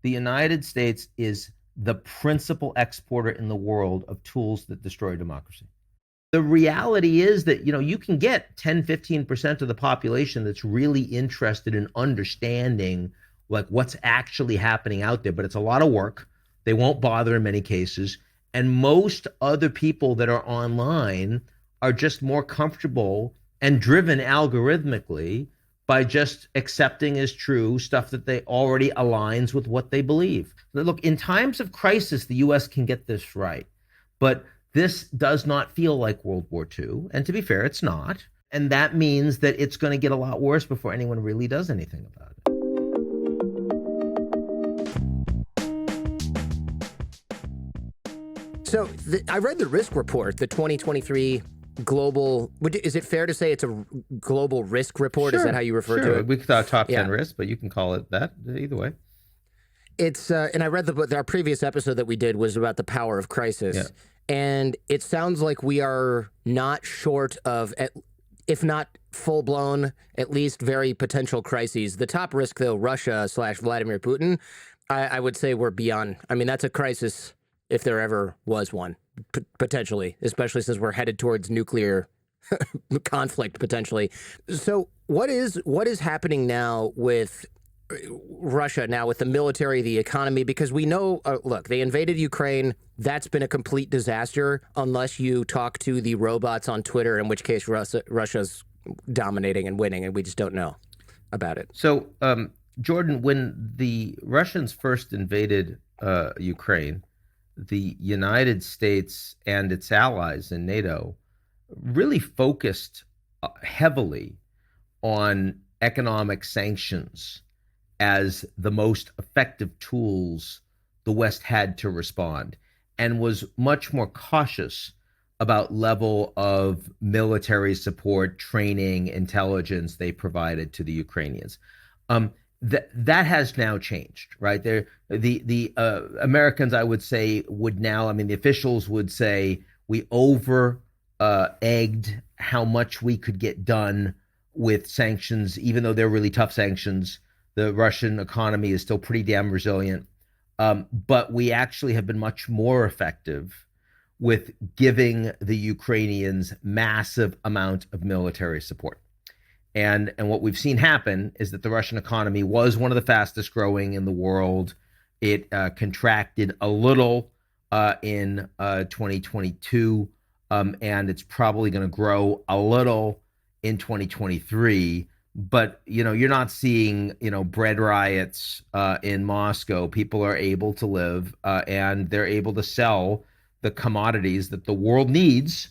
the United States is the principal exporter in the world of tools that destroy democracy. The reality is that, you can get 10, 15% of the population that's really interested in understanding like what's actually happening out there, but it's a lot of work. They won't bother in many cases. And most other people that are online are just more comfortable and driven algorithmically by just accepting as true stuff that they already aligns with what they believe. Look, in times of crisis, the US can get this right. But this does not feel like World War II. And to be fair, it's not. And that means that it's going to get a lot worse before anyone really does anything about it. So I read the risk report, the 2023 global, is it fair to say it's a global risk report? Sure, is that how you refer to it? We thought top 10 risks, but you can call it that either way. It's, and I read our previous episode that we did was about the power of crisis. Yeah. And it sounds like we are not short of, if not full-blown, at least very potential crises. The top risk, though, Russia/Vladimir Putin, I would say we're beyond. I mean, that's a crisis if there ever was one, potentially, especially since we're headed towards nuclear conflict, potentially. So what is happening now with Russia, now with the military, the economy? Because we know, look, they invaded Ukraine. That's been a complete disaster unless you talk to the robots on Twitter, in which case Russia's dominating and winning, and we just don't know about it. So, Jordan, when the Russians first invaded Ukraine, the United States and its allies in NATO really focused heavily on economic sanctions as the most effective tools the West had to respond, and was much more cautious about level of military support, training, intelligence they provided to the Ukrainians. That has now changed, right? The Americans, I would say, would now, the officials would say we egged how much we could get done with sanctions, even though they're really tough sanctions. The Russian economy is still pretty damn resilient. But we actually have been much more effective with giving the Ukrainians massive amount of military support. And what we've seen happen is that the Russian economy was one of the fastest growing in the world. It contracted a little in 2022, and it's probably going to grow a little in 2023. But, you're not seeing, bread riots in Moscow. People are able to live and they're able to sell the commodities that the world needs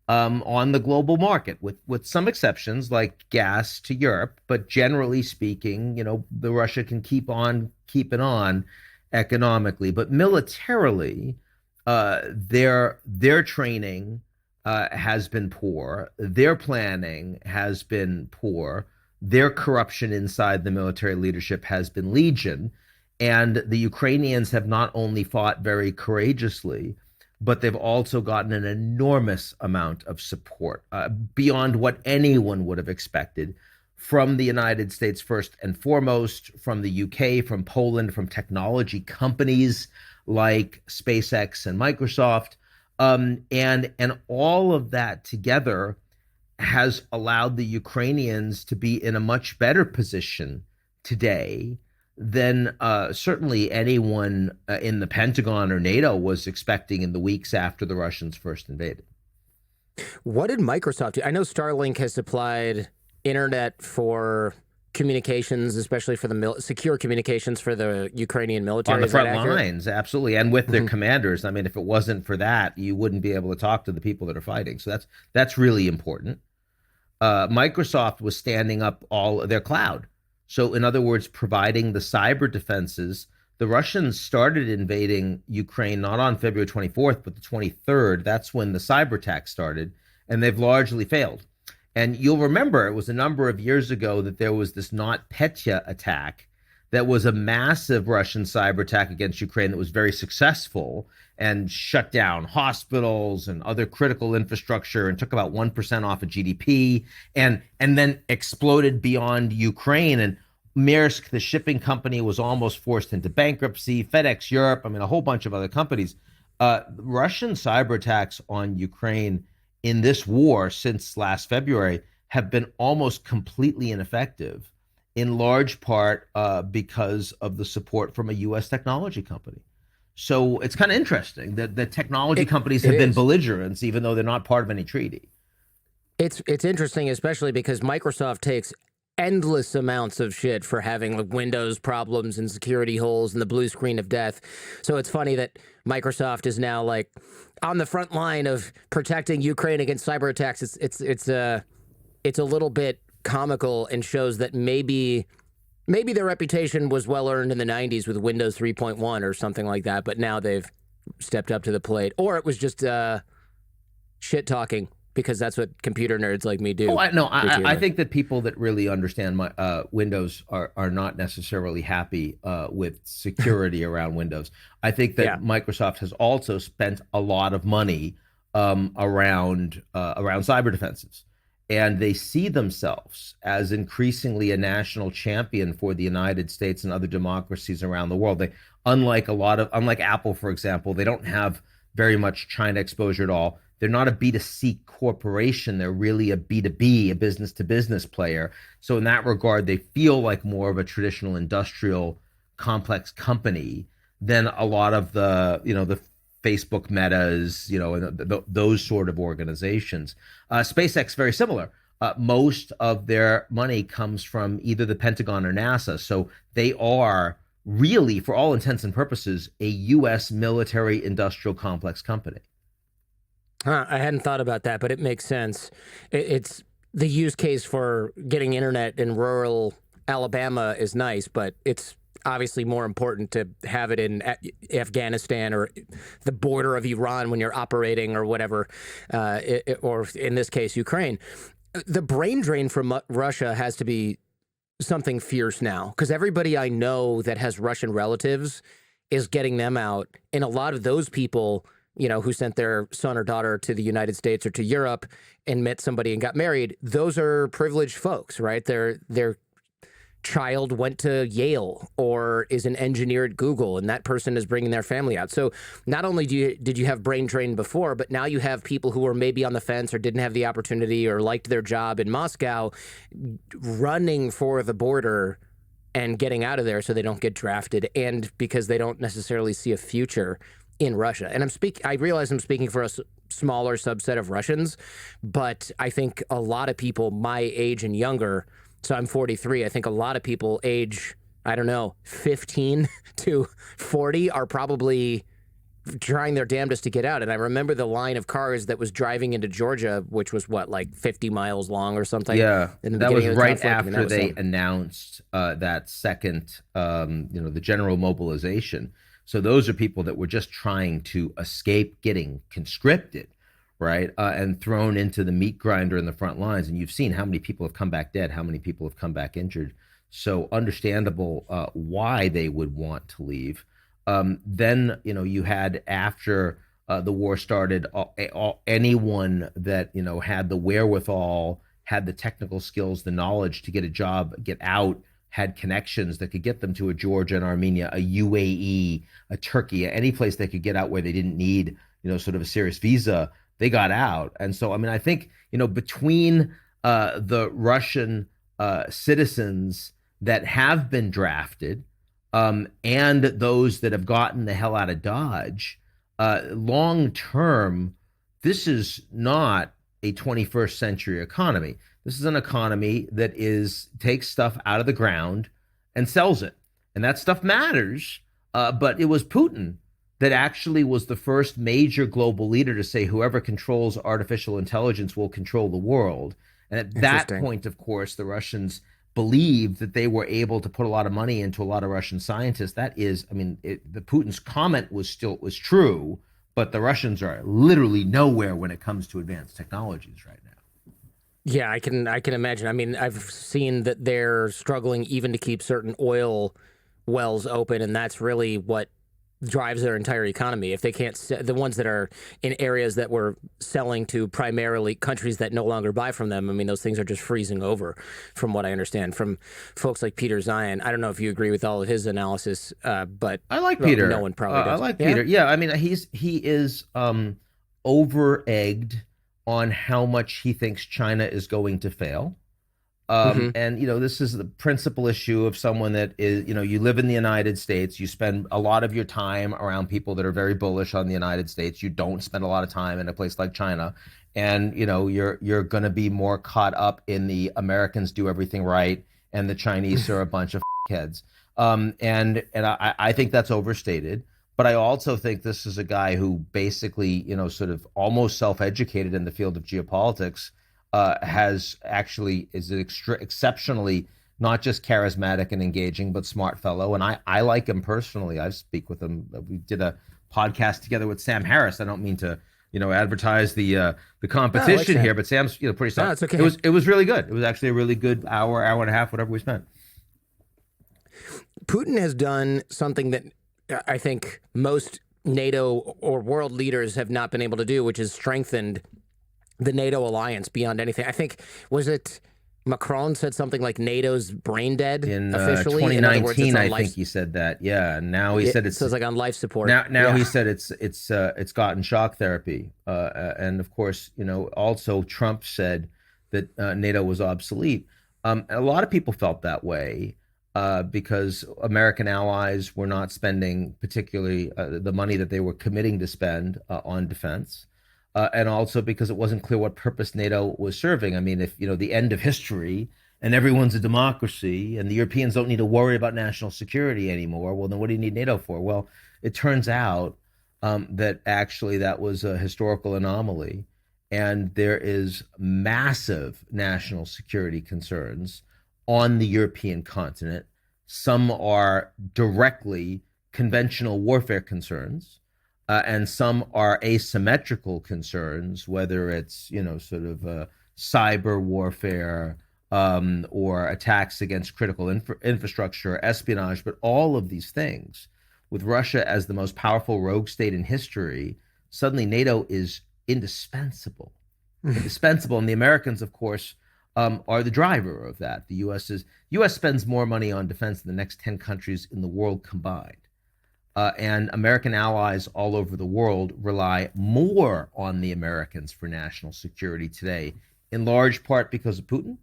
on the global market, with some exceptions like gas to Europe. But generally speaking, the Russia can keep on keeping on economically. But militarily, their training has been poor. Their planning has been poor. Their corruption inside the military leadership has been legion. And the Ukrainians have not only fought very courageously, but they've also gotten an enormous amount of support beyond what anyone would have expected from the United States first and foremost, from the UK, from Poland, from technology companies like SpaceX and Microsoft. And all of that together has allowed the Ukrainians to be in a much better position today than certainly anyone in the Pentagon or NATO was expecting in the weeks after the Russians first invaded. What did Microsoft do? I know Starlink has supplied internet for communications, especially for the secure communications for the Ukrainian military. On the front lines, absolutely, and with their commanders. If it wasn't for that, you wouldn't be able to talk to the people that are fighting. So that's really important. Microsoft was standing up all their cloud. So in other words, providing the cyber defenses. The Russians started invading Ukraine not on February 24th, but the 23rd. That's when the cyber attack started, and they've largely failed. And you'll remember it was a number of years ago that there was this NotPetya attack that was a massive Russian cyber attack against Ukraine that was very successful and shut down hospitals and other critical infrastructure and took about 1% off of GDP and then exploded beyond Ukraine. And Maersk, the shipping company, was almost forced into bankruptcy. FedEx Europe, I mean, a whole bunch of other companies. Russian cyber attacks on Ukraine in this war since last February have been almost completely ineffective, in large part because of the support from a U.S. technology company. So it's kind of interesting that the technology companies have been belligerents, even though they're not part of any treaty. It's interesting, especially because Microsoft takes endless amounts of shit for having like Windows problems and security holes and the blue screen of death. So it's funny that Microsoft is now like on the front line of protecting Ukraine against cyber attacks. It's a little bit comical and shows that maybe their reputation was well earned in the 90s with Windows 3.1 or something like that, but now they've stepped up to the plate. Or it was just shit talking, because that's what computer nerds like me do. Oh, I think that people that really understand Windows are not necessarily happy with security around Windows. I think that Microsoft has also spent a lot of money around cyber defenses, and they see themselves as increasingly a national champion for the United States and other democracies around the world. Unlike Apple, for example, they don't have very much China exposure at all. They're not a B2C corporation. They're really a B2B, a business to business player. So in that regard, they feel like more of a traditional industrial complex company than a lot of the Facebook Metas, and those sort of organizations. SpaceX, very similar. Most of their money comes from either the Pentagon or NASA. So they are really, for all intents and purposes, a U.S. military industrial complex company. I hadn't thought about that, but it makes sense. It's the use case for getting internet in rural Alabama is nice, but it's obviously more important to have it in Afghanistan or the border of Iran when you're operating or whatever, or in this case, Ukraine. The brain drain from Russia has to be something fierce now, because everybody I know that has Russian relatives is getting them out. And a lot of those people, who sent their son or daughter to the United States or to Europe and met somebody and got married, those are privileged folks, right? Their child went to Yale or is an engineer at Google, and that person is bringing their family out. So not only did you have brain drain before, but now you have people who were maybe on the fence or didn't have the opportunity or liked their job in Moscow running for the border and getting out of there so they don't get drafted, and because they don't necessarily see a future in Russia. And I realize I'm speaking for a smaller subset of Russians, but I think a lot of people my age and younger, so I'm 43, I think a lot of people age, 15 to 40 are probably trying their damnedest to get out. And I remember the line of cars that was driving into Georgia, which was like 50 miles long or something. Yeah, that was right after they announced that second, the general mobilization. So those are people that were just trying to escape getting conscripted, right? And thrown into the meat grinder in the front lines. And you've seen how many people have come back dead, how many people have come back injured. So understandable why they would want to leave. Then, you had, after the war started, anyone that, had the wherewithal, had the technical skills, the knowledge to get a job, get out, had connections that could get them to a Georgia and Armenia, a UAE, a Turkey, any place they could get out where they didn't need, sort of a serious visa, they got out. And so, I think, between the Russian citizens that have been drafted and those that have gotten the hell out of Dodge, long term, this is not a 21st century economy. This is an economy that takes stuff out of the ground and sells it. And that stuff matters. But it was Putin that actually was the first major global leader to say whoever controls artificial intelligence will control the world. And at that point, of course, the Russians believed that they were able to put a lot of money into a lot of Russian scientists. That is, the Putin's comment was true, but the Russians are literally nowhere when it comes to advanced technologies right now. Yeah, I can imagine. I've seen that they're struggling even to keep certain oil wells open, and that's really what drives their entire economy. If they can't, the ones that are in areas that we're selling to primarily countries that no longer buy from them, I mean, those things are just freezing over, from what I understand from folks like Peter Zion. I don't know if you agree with all of his analysis, but I like well, Peter. no one probably I does. like Yeah. Peter. Yeah, I mean, he is over egged on how much he thinks China is going to fail. Hmm. And this is the principal issue of someone that is, you live in the United States, you spend a lot of your time around people that are very bullish on the United States. You don't spend a lot of time in a place like China. And you're going to be more caught up in the Americans do everything right and the Chinese are a bunch of heads. And I think that's overstated. But I also think this is a guy who basically, sort of almost self-educated in the field of geopolitics, has actually is an exceptionally not just charismatic and engaging, but smart fellow. And I like him personally. I speak with him. We did a podcast together with Sam Harris. I don't mean to, advertise the competition here, but Sam's pretty solid. No, it's okay. It was really good. It was actually a really good hour and a half, whatever we spent. Putin has done something that I think most NATO or world leaders have not been able to do, which is strengthened the NATO alliance beyond anything. I think, was it Macron said something like NATO's brain dead in officially? 2019, In I think he said that. Yeah, and now he said it's so it's like on life support. Now Yeah. he said it's gotten shock therapy, and of course, also Trump said that NATO was obsolete. A lot of people felt that way because American allies were not spending particularly the money that they were committing to spend on defense. And also because it wasn't clear what purpose NATO was serving. I mean, if the end of history and everyone's a democracy and the Europeans don't need to worry about national security anymore, well, then what do you need NATO for? Well, it turns out that actually that was a historical anomaly, and there is massive national security concerns on the European continent. Some are directly conventional warfare concerns. And some are asymmetrical concerns, whether it's sort of cyber warfare or attacks against critical infrastructure, espionage. But all of these things, with Russia as the most powerful rogue state in history, suddenly NATO is indispensable, indispensable. And the Americans, of course, are the driver of that. The U.S. spends more money on defense than the next 10 countries in the world combined. And American allies all over the world rely more on the Americans for national security today, in large part because of Putin,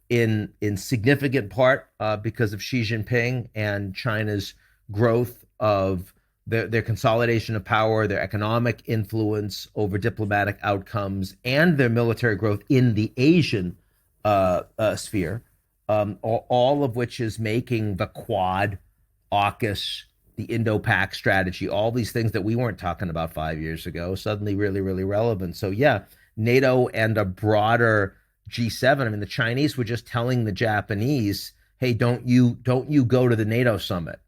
in significant part because of Xi Jinping and China's growth of their consolidation of power, their economic influence over diplomatic outcomes, and their military growth in the Asian sphere, all of which is making the Quad, AUKUS, the Indo-Pac strategy, all these things that we weren't talking about 5 years ago, suddenly really, really relevant. So yeah, NATO and a broader G7. I mean, the Chinese were just telling the Japanese, "Hey, don't you go to the NATO summit."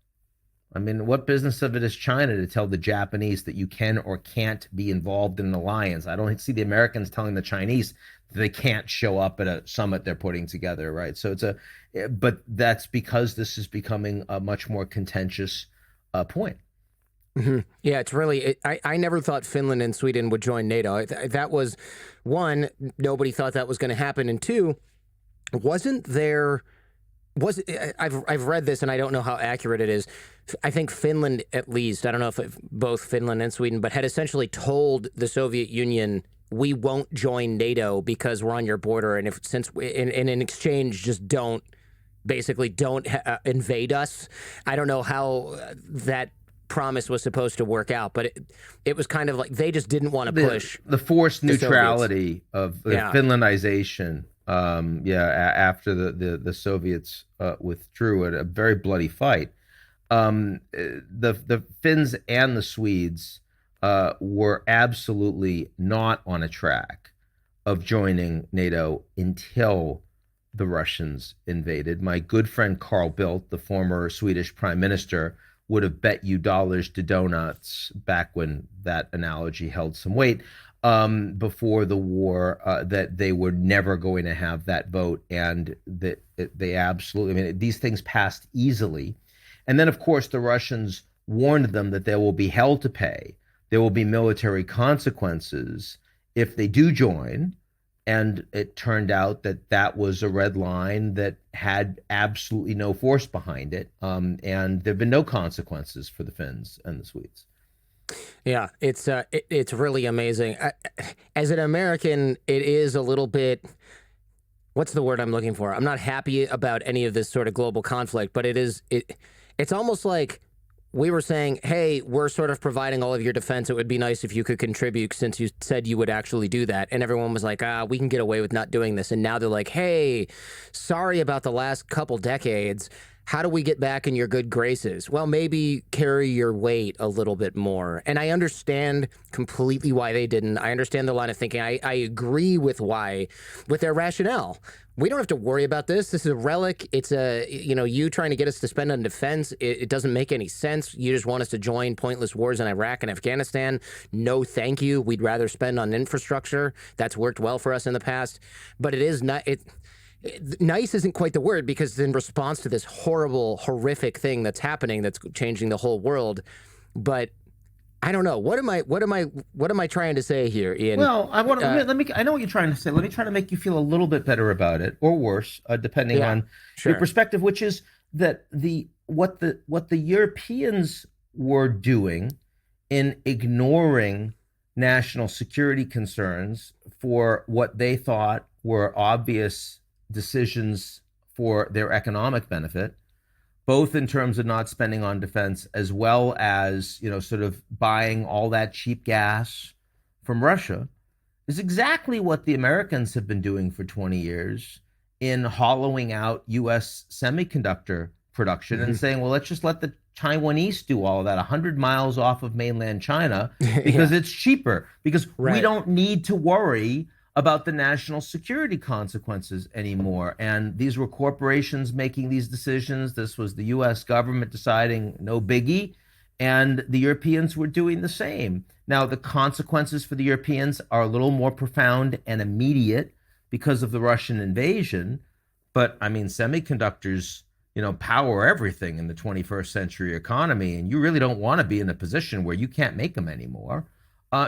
I mean, what business of it is China to tell the Japanese that you can or can't be involved in an alliance? I don't see the Americans telling the Chinese that they can't show up at a summit they're putting together, right? So but that's because this is becoming a much more contentious point. Mm-hmm. Yeah, it's really. I never thought Finland and Sweden would join NATO. That was one. Nobody thought that was going to happen, and two, wasn't there? I've read this and I don't know how accurate it is. I think Finland, at least, I don't know if both Finland and Sweden, but had essentially told the Soviet Union, we won't join NATO because we're on your border, and in exchange, just don't invade us. I don't know how that promise was supposed to work out, but it was kind of like they just didn't want to push the forced neutrality of the Finlandization. After the Soviets withdrew at a very bloody fight. The Finns and the Swedes were absolutely not on a track of joining NATO until the Russians invaded. My good friend Carl Bildt, the former Swedish prime minister, would have bet you dollars to donuts back when that analogy held some weight, before the war, that they were never going to have that vote, and that they absolutely, I mean, these things passed easily. And then, of course, the Russians warned them that they will be hell to pay. There will be military consequences if they do join. And it turned out that that was a red line that had absolutely no force behind it. And there have been no consequences for the Finns and the Swedes. Yeah, it's really amazing. As an American, it is a little bit. What's the word I'm looking for? I'm not happy about any of this sort of global conflict, but it's almost like we were saying, hey, we're sort of providing all of your defense. It would be nice if you could contribute since you said you would actually do that. And everyone was like, we can get away with not doing this. And now they're like, hey, sorry about the last couple decades. How do we get back in your good graces? Well, maybe carry your weight a little bit more. And I understand completely why they didn't. I understand the line of thinking. I agree with their rationale. We don't have to worry about this. This is a relic. It's you trying to get us to spend on defense. It doesn't make any sense. You just want us to join pointless wars in Iraq and Afghanistan. No, thank you. We'd rather spend on infrastructure. That's worked well for us in the past. But it is not. Nice isn't quite the word, because in response to this horrific thing that's happening, that's changing the whole world. But I don't know. What am I trying to say here, Ian? Well, I know what you're trying to say. Let me try to make you feel a little bit better about it, or worse, depending on your perspective, which is that what the Europeans were doing in ignoring national security concerns for what they thought were obvious decisions for their economic benefit, both in terms of not spending on defense, as well as, sort of buying all that cheap gas from Russia, is exactly what the Americans have been doing for 20 years in hollowing out U.S. semiconductor production and saying, well, let's just let the Taiwanese do all of that 100 miles off of mainland China because it's cheaper, because we don't need to worry about the national security consequences anymore. And these were corporations making these decisions. This was the U.S. government deciding, no biggie. And the Europeans were doing the same. Now, the consequences for the Europeans are a little more profound and immediate because of the Russian invasion. But I mean, semiconductors, power everything in the 21st century economy. And you really don't want to be in a position where you can't make them anymore.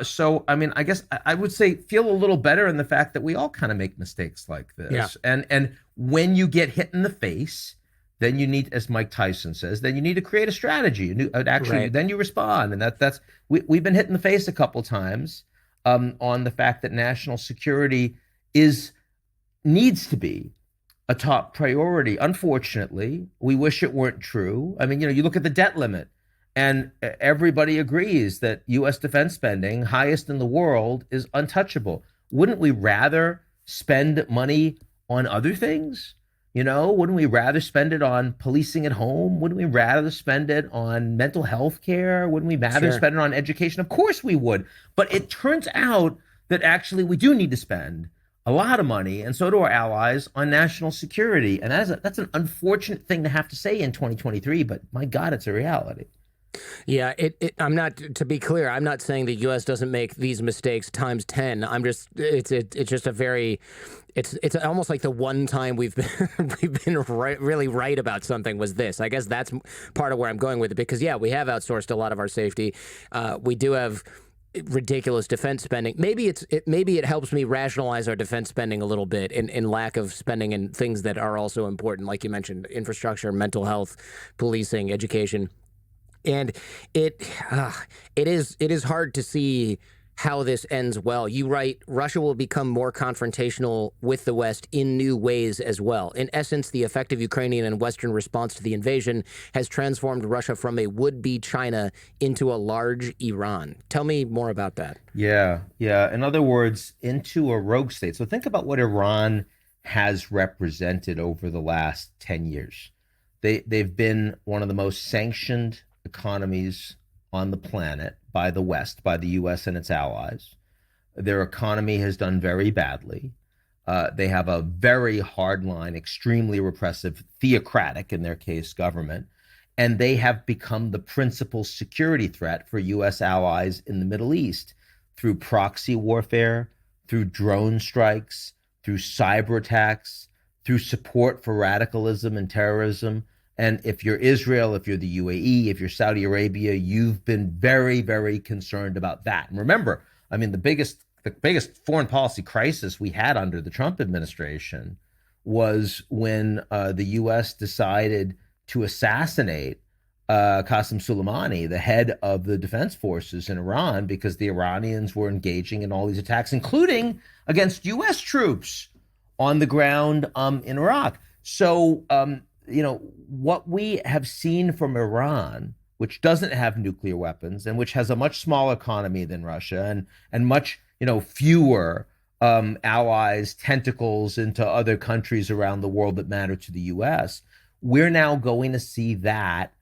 So, I mean, I guess I would say feel a little better in the fact that we all kind of make mistakes like this. Yeah. And when you get hit in the face, then you need, as Mike Tyson says, then you need to create a strategy. Then you respond. And we've been hit in the face a couple times on the fact that national security needs to be a top priority. Unfortunately, we wish it weren't true. I mean, you look at the debt limit. And everybody agrees that U.S. defense spending, highest in the world, is untouchable. Wouldn't we rather spend money on other things? Wouldn't we rather spend it on policing at home? Wouldn't we rather spend it on mental health care? Wouldn't we rather spend it on education? Of course we would. But it turns out that actually we do need to spend a lot of money, and so do our allies, on national security. And that's an unfortunate thing to have to say in 2023, but my God, it's a reality. Yeah, I'm not, to be clear, I'm not saying the U.S. doesn't make these mistakes times 10. I'm just, it's just a very, it's almost like the one time we've been really right about something was this. I guess that's part of where I'm going with it, because we have outsourced a lot of our safety. We do have ridiculous defense spending. Maybe it helps me rationalize our defense spending a little bit in lack of spending in things that are also important, like you mentioned, infrastructure, mental health, policing, education. And it is hard to see how this ends well. You write, Russia will become more confrontational with the West in new ways as well. In essence, the effective Ukrainian and Western response to the invasion has transformed Russia from a would-be China into a large Iran. Tell me more about that. Yeah. In other words, into a rogue state. So think about what Iran has represented over the last 10 years. They've been one of the most sanctioned economies on the planet by the West, by the U.S. and its allies. Their economy has done very badly. They have a very hardline, extremely repressive, theocratic, in their case, government. And they have become the principal security threat for U.S. allies in the Middle East through proxy warfare, through drone strikes, through cyber attacks, through support for radicalism and terrorism. And if you're Israel, if you're the UAE, if you're Saudi Arabia, you've been very, very concerned about that. And remember, I mean, the biggest foreign policy crisis we had under the Trump administration was when the U.S. decided to assassinate Qasem Soleimani, the head of the defense forces in Iran, because the Iranians were engaging in all these attacks, including against U.S. troops on the ground in Iraq. So, what we have seen from Iran, which doesn't have nuclear weapons and which has a much smaller economy than Russia and much, fewer allies, tentacles into other countries around the world that matter to the U.S., we're now going to see that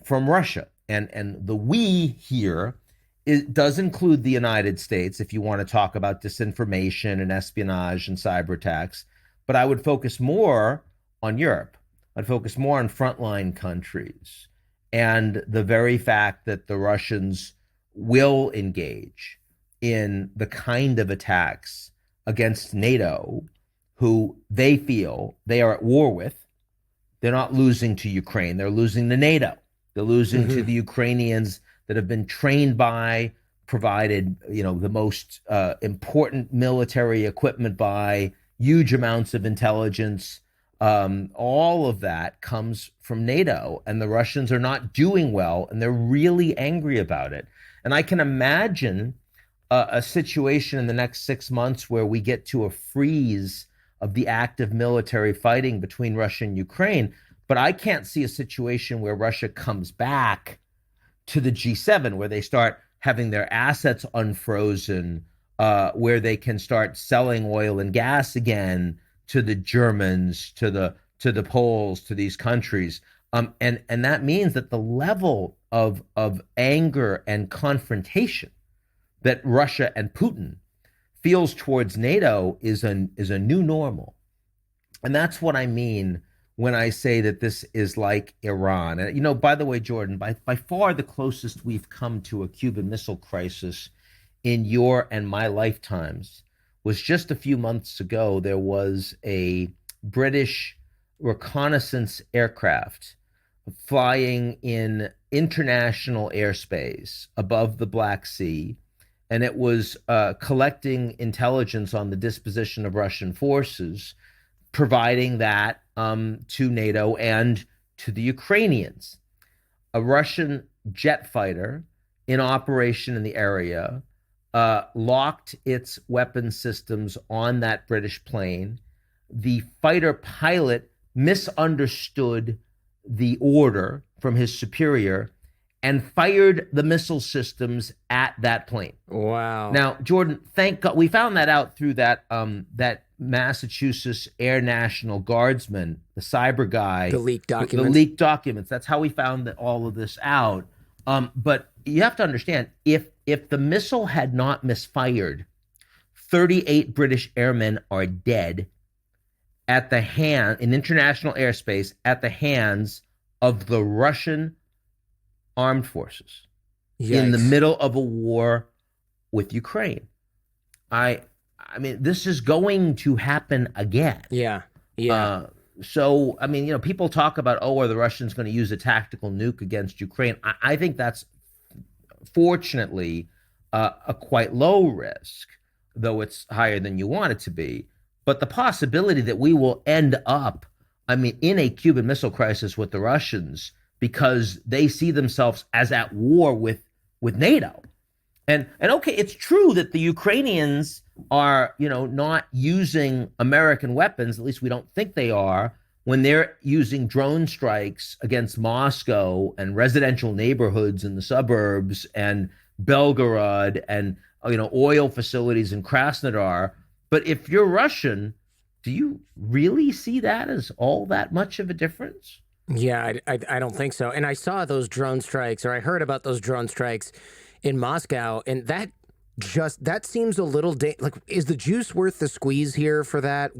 from Russia. And the we here does include the United States, if you want to talk about disinformation and espionage and cyber attacks. But I would focus more on Europe. I'd focus more on frontline countries and the very fact that the Russians will engage in the kind of attacks against NATO who they feel they are at war with. They're not losing to Ukraine. They're losing to NATO. They're losing to the Ukrainians that have been trained by, provided, the most important military equipment by, huge amounts of intelligence. All of that comes from NATO, and the Russians are not doing well, and they're really angry about it. And I can imagine a situation in the next 6 months where we get to a freeze of the active military fighting between Russia and Ukraine. But I can't see a situation where Russia comes back to the G7, where they start having their assets unfrozen, where they can start selling oil and gas again to the Germans, to the Poles, to these countries. And that means that the level of anger and confrontation that Russia and Putin feels towards NATO is a new normal. And that's what I mean when I say that this is like Iran. And, by the way, Jordan, by far the closest we've come to a Cuban Missile Crisis in your and my lifetimes was just a few months ago. There was a British reconnaissance aircraft flying in international airspace above the Black Sea, and it was collecting intelligence on the disposition of Russian forces, providing that to NATO and to the Ukrainians. A Russian jet fighter in operation in the area locked its weapon systems on that British plane. The fighter pilot misunderstood the order from his superior and fired the missile systems at that plane. Wow. Now, Jordan, thank God we found that out through that Massachusetts Air National Guardsman, the cyber guy. The leaked documents. The leaked documents. That's how we found all of this out. But you have to understand, if the missile had not misfired, 38 British airmen are dead in international airspace at the hands of the Russian armed forces. Yikes. In the middle of a war with Ukraine. I mean, this is going to happen again. Yeah. So, I mean, people talk about, are the Russians going to use a tactical nuke against Ukraine? I think that's fortunately a quite low risk, though it's higher than you want it to be. But the possibility that we will end up, in a Cuban Missile Crisis with the Russians because they see themselves as at war with NATO. And okay, it's true that the Ukrainians are, not using American weapons, at least we don't think they are, when they're using drone strikes against Moscow and residential neighborhoods in the suburbs and Belgorod and, oil facilities in Krasnodar. But if you're Russian, do you really see that as all that much of a difference? Yeah, I don't think so. And I saw those drone strikes, or I heard about those drone strikes in Moscow, and that seems a little is the juice worth the squeeze here for that?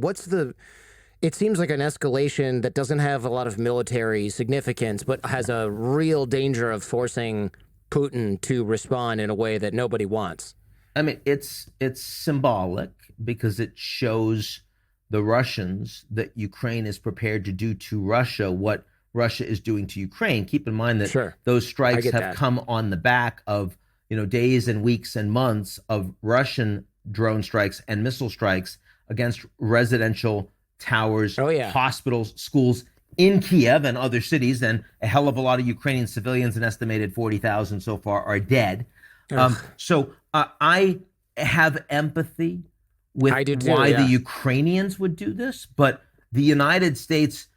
It seems like an escalation that doesn't have a lot of military significance, but has a real danger of forcing Putin to respond in a way that nobody wants. It's symbolic because it shows the Russians that Ukraine is prepared to do to Russia what Russia is doing to Ukraine. Keep in mind that Sure. those I strikes get have that. come on the back of, days and weeks and months of Russian drone strikes and missile strikes against residential towers, Oh, yeah. hospitals, schools in Kiev and other cities. And a hell of a lot of Ukrainian civilians, an estimated 40,000 so far, are dead. Ugh. So I have empathy with I do too, why the yeah. Ukrainians would do this, but the United States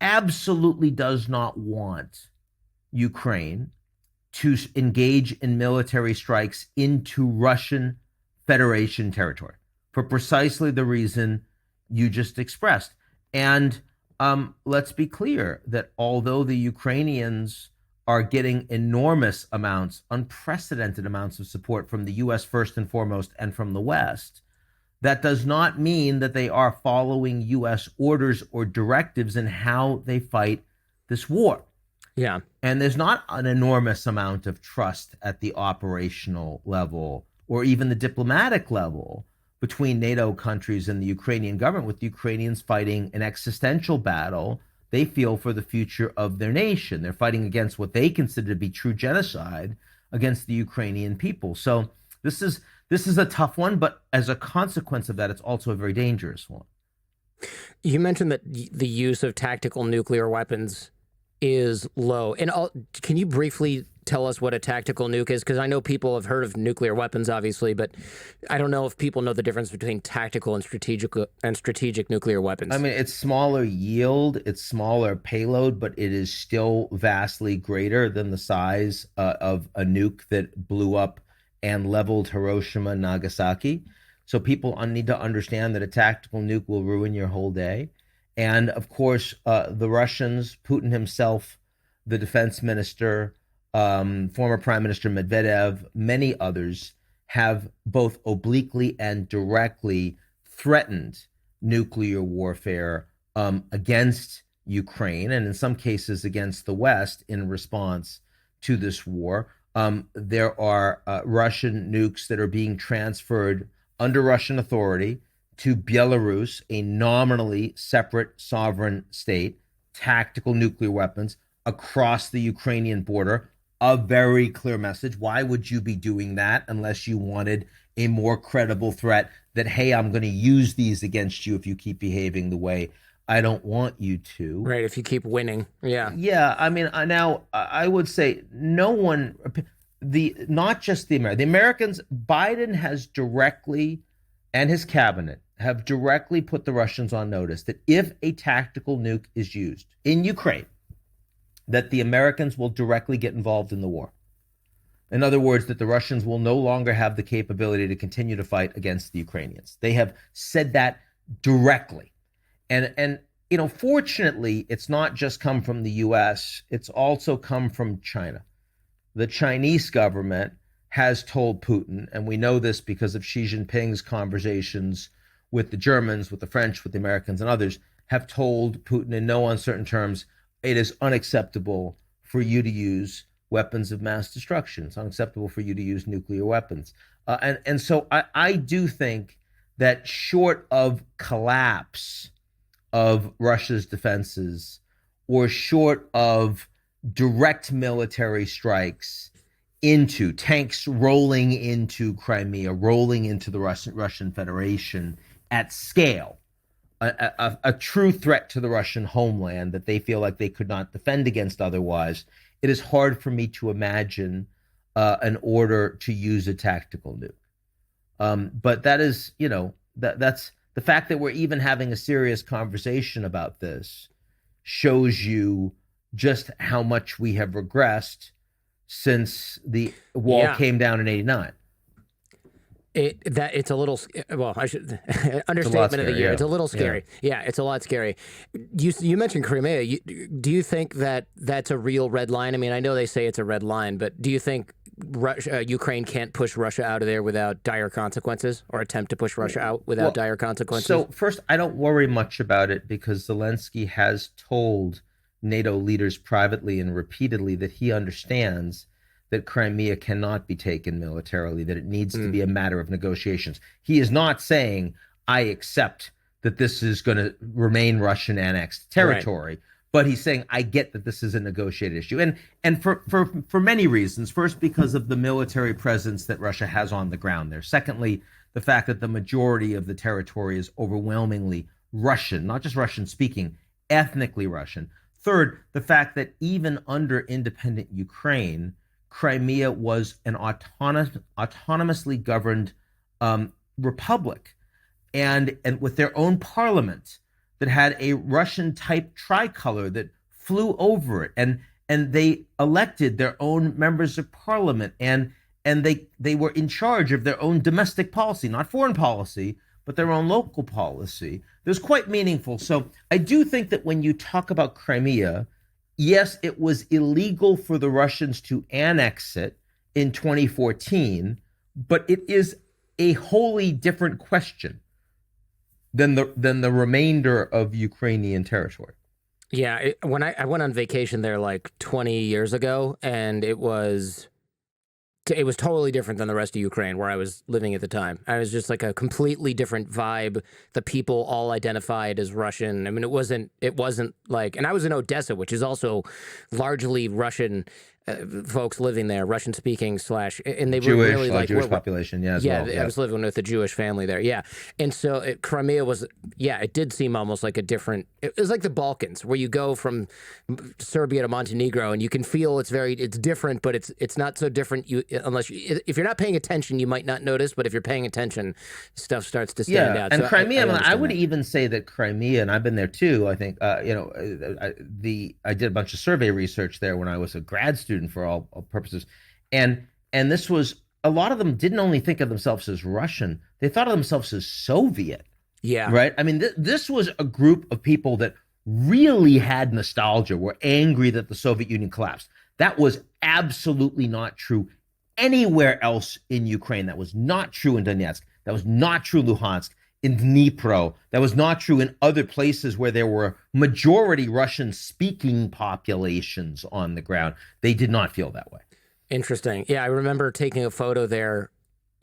absolutely does not want Ukraine to engage in military strikes into Russian Federation territory for precisely the reason you just expressed. And let's be clear that although the Ukrainians are getting enormous amounts, unprecedented amounts of support from the US first and foremost and from the West, that does not mean that they are following US orders or directives in how they fight this war. Yeah. And there's not an enormous amount of trust at the operational level or even the diplomatic level between NATO countries and the Ukrainian government, with the Ukrainians fighting an existential battle they feel for the future of their nation. They're fighting against what they consider to be true genocide against the Ukrainian people. So this is a tough one, but as a consequence of that, it's also a very dangerous one. You mentioned that the use of tactical nuclear weapons is low. And can you briefly tell us what a tactical nuke is? Because I know people have heard of nuclear weapons, obviously, but I don't know if people know the difference between tactical and strategic nuclear weapons. I mean, it's smaller yield, it's smaller payload, but it is still vastly greater than the size of a nuke that blew up and leveled Hiroshima and Nagasaki. So people need to understand that a tactical nuke will ruin your whole day. And of course, the Russians, Putin himself, the defense minister, former Prime Minister Medvedev, many others have both obliquely and directly threatened nuclear warfare against Ukraine, and in some cases against the West in response to this war. There are Russian nukes that are being transferred under Russian authority to Belarus, a nominally separate sovereign state, tactical nuclear weapons across the Ukrainian border. A very clear message. Why would you be doing that unless you wanted a more credible threat that, hey, I'm going to use these against you if you keep behaving the way I don't want you to. Right, if you keep winning. Yeah. Yeah, I mean, now I would say no one, not just the Americans, Biden has directly, and his cabinet have directly put the Russians on notice that if a tactical nuke is used in Ukraine, that the Americans will directly get involved in the war. In other words, that the Russians will no longer have the capability to continue to fight against the Ukrainians. They have said that directly. And fortunately, it's not just come from the US, it's also come from China. The Chinese government has told Putin, and we know this because of Xi Jinping's conversations with the Germans, with the French, with the Americans and others, have told Putin in no uncertain terms, it is unacceptable for you to use weapons of mass destruction. It's unacceptable for you to use nuclear weapons. And so I do think that short of collapse of Russia's defenses or short of direct military strikes into tanks rolling into Crimea, rolling into the Russian Federation at scale, a true threat to the Russian homeland that they feel like they could not defend against otherwise, it is hard for me to imagine an order to use a tactical nuke. But that is, that's the fact that we're even having a serious conversation about this shows you just how much we have regressed since the wall came down in '89. It's a little, well, I should understatement of the year. Yeah. It's a little scary. Yeah, it's a lot scary. You mentioned Crimea. Do you think that that's a real red line? I mean, I know they say it's a red line, but do you think Ukraine can't push Russia out of there without dire consequences, or attempt to push Russia out without dire consequences? So first, I don't worry much about it because Zelensky has told NATO leaders privately and repeatedly that he understands that Crimea cannot be taken militarily, that it needs to be a matter of negotiations. He is not saying, I accept that this is going to remain Russian annexed territory, But he's saying, I get that this is a negotiated issue. And for many reasons. First, because of the military presence that Russia has on the ground there. Secondly, the fact that the majority of the territory is overwhelmingly Russian, not just Russian speaking, ethnically Russian. Third, the fact that even under independent Ukraine, Crimea was an autonomously governed republic, and with their own parliament that had a Russian type tricolor that flew over it, and they elected their own members of parliament, and they were in charge of their own domestic policy, not foreign policy, but their own local policy. It was quite meaningful. So I do think that when you talk about Crimea, yes, it was illegal for the Russians to annex it in 2014, but it is a wholly different question than the remainder of Ukrainian territory. Yeah, when I went on vacation there like 20 years ago, and it was totally different than the rest of Ukraine where I was living at the time. I was just like a completely different vibe. The people all identified as Russian. I mean, it wasn't like, and I was in Odessa, which is also largely Russian folks living there, Russian speaking / and they were Jewish, really like Jewish population, yeah, as well. I was living with a Jewish family there, yeah. And so Crimea was, it did seem almost like a different. It was like the Balkans, where you go from Serbia to Montenegro, and you can feel it's different, but it's not so different. If you're not paying attention, you might not notice, but if you're paying attention, stuff starts to stand out. And so Crimea, I would even say that Crimea, and I've been there too. I think I did a bunch of survey research there when I was a grad student for all purposes, and this was, a lot of them didn't only think of themselves as Russian, they thought of themselves as Soviet. Yeah, right. I mean, this was a group of people that really had nostalgia, were angry that the Soviet Union collapsed. That was absolutely not true anywhere else in Ukraine. That was not true in Donetsk. That was not true in Luhansk, in Dnipro. That was not true in other places where there were majority Russian-speaking populations on the ground. They did not feel that way. Interesting. Yeah, I remember taking a photo there.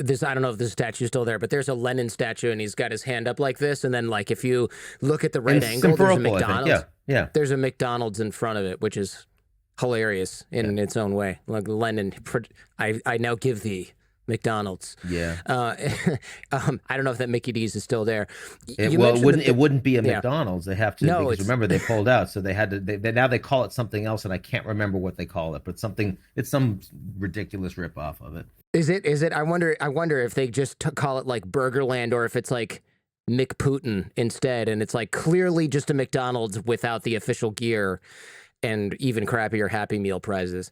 I don't know if this statue's still there, but there's a Lenin statue, and he's got his hand up like this, and then like if you look at the right angle, there's a McDonald's. Yeah. There's a McDonald's in front of it, which is hilarious in its own way. Like Lenin, I now give thee McDonald's. Yeah. I don't know if that Mickey D's is still there. It wouldn't be a McDonald's. They have to, because remember they pulled out, so they had to. Now they call it something else, and I can't remember what they call it, but it's some ridiculous ripoff of it. Is it? I wonder if they just call it like Burgerland, or if it's like McPutin instead, and it's like clearly just a McDonald's without the official gear and even crappier Happy Meal prizes.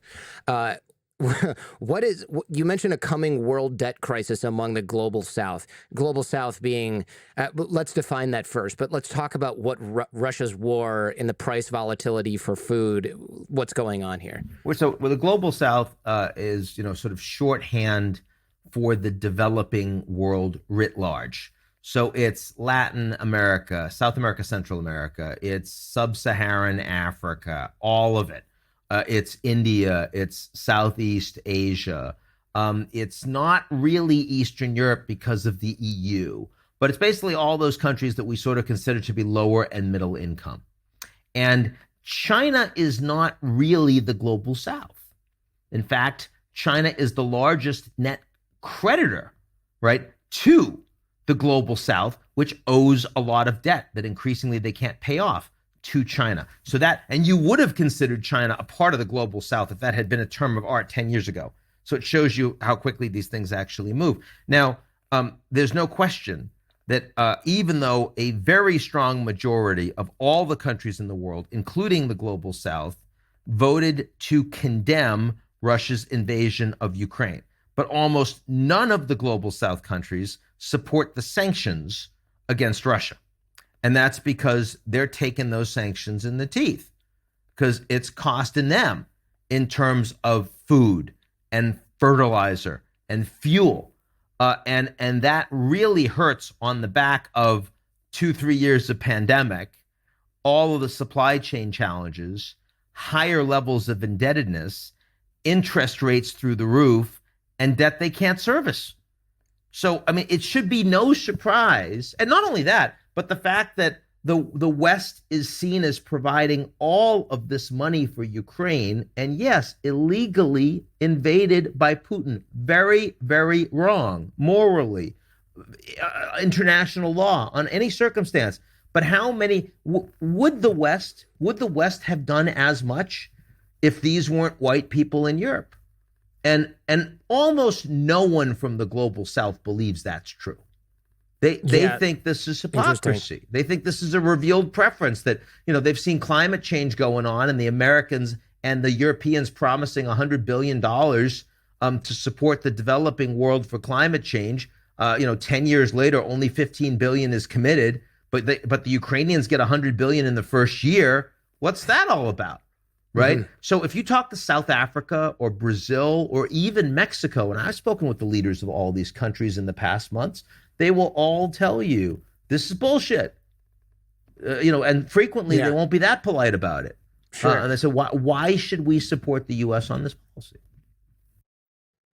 You mentioned a coming world debt crisis among the global South. Global South being, let's define that first, but let's talk about what Russia's war and the price volatility for food, what's going on here. So the global South is, sort of shorthand for the developing world writ large. So it's Latin America, South America, Central America, it's Sub-Saharan Africa, all of it. It's India, it's Southeast Asia. It's not really Eastern Europe because of the EU, but it's basically all those countries that we sort of consider to be lower and middle income. And China is not really the global South. In fact, China is the largest net creditor, right, to the global South, which owes a lot of debt that increasingly they can't pay off to China. So and you would have considered China a part of the global South if that had been a term of art 10 years ago. So it shows you how quickly these things actually move. Now, there's no question that even though a very strong majority of all the countries in the world, including the global South, voted to condemn Russia's invasion of Ukraine, but almost none of the global South countries support the sanctions against Russia. And that's because they're taking those sanctions in the teeth, because it's costing them in terms of food and fertilizer and fuel. And that really hurts on the back of 2-3 years of pandemic, all of the supply chain challenges, higher levels of indebtedness, interest rates through the roof, and debt they can't service. So, I mean, it should be no surprise. And not only that, but the fact that the West is seen as providing all of this money for Ukraine, and yes, illegally invaded by Putin. Very, very wrong, morally, international law, on any circumstance. But how many would the West have done as much if these weren't white people in Europe? And almost no one from the global South believes that's true. They think this is hypocrisy. They think this is a revealed preference, that, you know, they've seen climate change going on, and the Americans and the Europeans promising $100 billion to support the developing world for climate change. 10 years later, only 15 billion is committed, but the Ukrainians get 100 billion in the first year. What's that all about? Right. Mm-hmm. So if you talk to South Africa or Brazil or even Mexico, and I've spoken with the leaders of all these countries in the past months, they will all tell you this is bullshit. And frequently they won't be that polite about it. Sure. And they say, why should we support the U.S. on this policy?